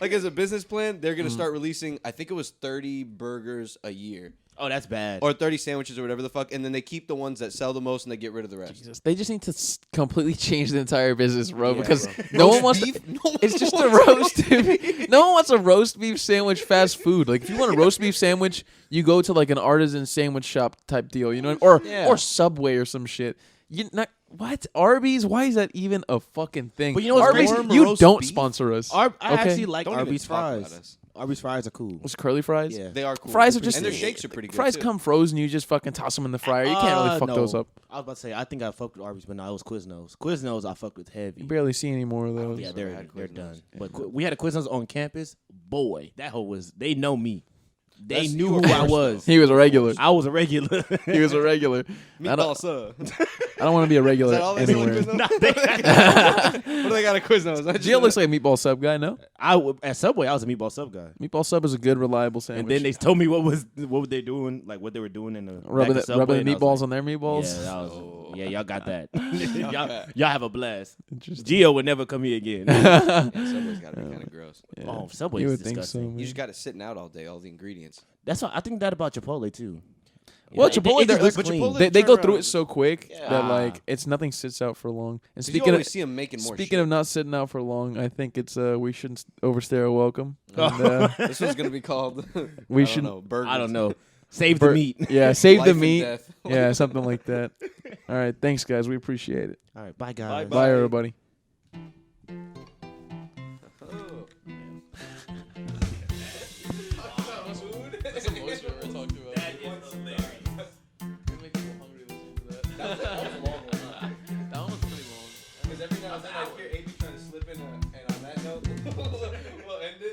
Like as a business plan, they're gonna start releasing. I think it was 30 burgers a year. Oh, that's bad. or 30 sandwiches or whatever the fuck, and then they keep the ones that sell the most and they get rid of the rest. Jesus, they just need to completely change the entire business, bro. Yeah, because bro. no one Roast wants. beef? No one It's just a wants roast. No one wants a roast beef sandwich fast food. Like if you want a roast beef sandwich, you go to like an artisan sandwich shop type deal, you know, or Subway or some shit. You not what Arby's? Why is that even a fucking thing? But you know what's Arby's, crazy? you Roast don't beef? sponsor us. I Okay. actually like Don't even Arby's talk about fries. us. Arby's fries are cool. What's curly fries? Yeah. They are cool. Fries are They're just and their shakes are pretty good. Fries too. come frozen. You just fucking toss them in the fryer. You can't really fuck No. those up. I was about to say, I think I fucked with Arby's, but no, it was Quiznos. Quiznos I fucked with heavy. You barely see any more of those. Yeah, Never they're had they're Quiznos. done. But we had a Quiznos on campus. Boy, that hoe was. They know me. They That's- knew you were who I first, though. He was a regular. I was a regular. He was a regular. Meatball sub. I don't want to be a regular Is that all they sell at anywhere. Quiznos? What do they got at Quiznos? Gio looks like a meatball sub guy, no? At Subway, I was a meatball sub guy. Meatball sub is a good, reliable sandwich. And then they told me what were they doing, like what they were doing in the rubbing back the, of Subway, rubbing and the I was meatballs like, on their meatballs. Yeah, that was, Oh. yeah, y'all got that. y'all, bet. y'all have a blast. Interesting. Gio would never come here again. Yeah, Subway's got to be kind of gross. Yeah. Oh, Subway You is would think so. disgusting. man. You just got it sitting out all day, all the ingredients. That's what I think that about Chipotle too. Well, It- Chipotle, it just they're- looks but clean. Chipotle- they go turn through around. it so quick Yeah. that like it's nothing sits out for long. And 'Cause you speaking always of see them making more speaking shit. of not sitting out for long, I think it's we shouldn't overstay our welcome. Oh. And, This one's going to be called, We I should- don't know, burgers. I don't know. Save the Bur- meat. yeah, save Life the and meat. death. Yeah, something like that. All right, thanks guys. We appreciate it. All right, bye guys. Bye. Bye everybody. Oh.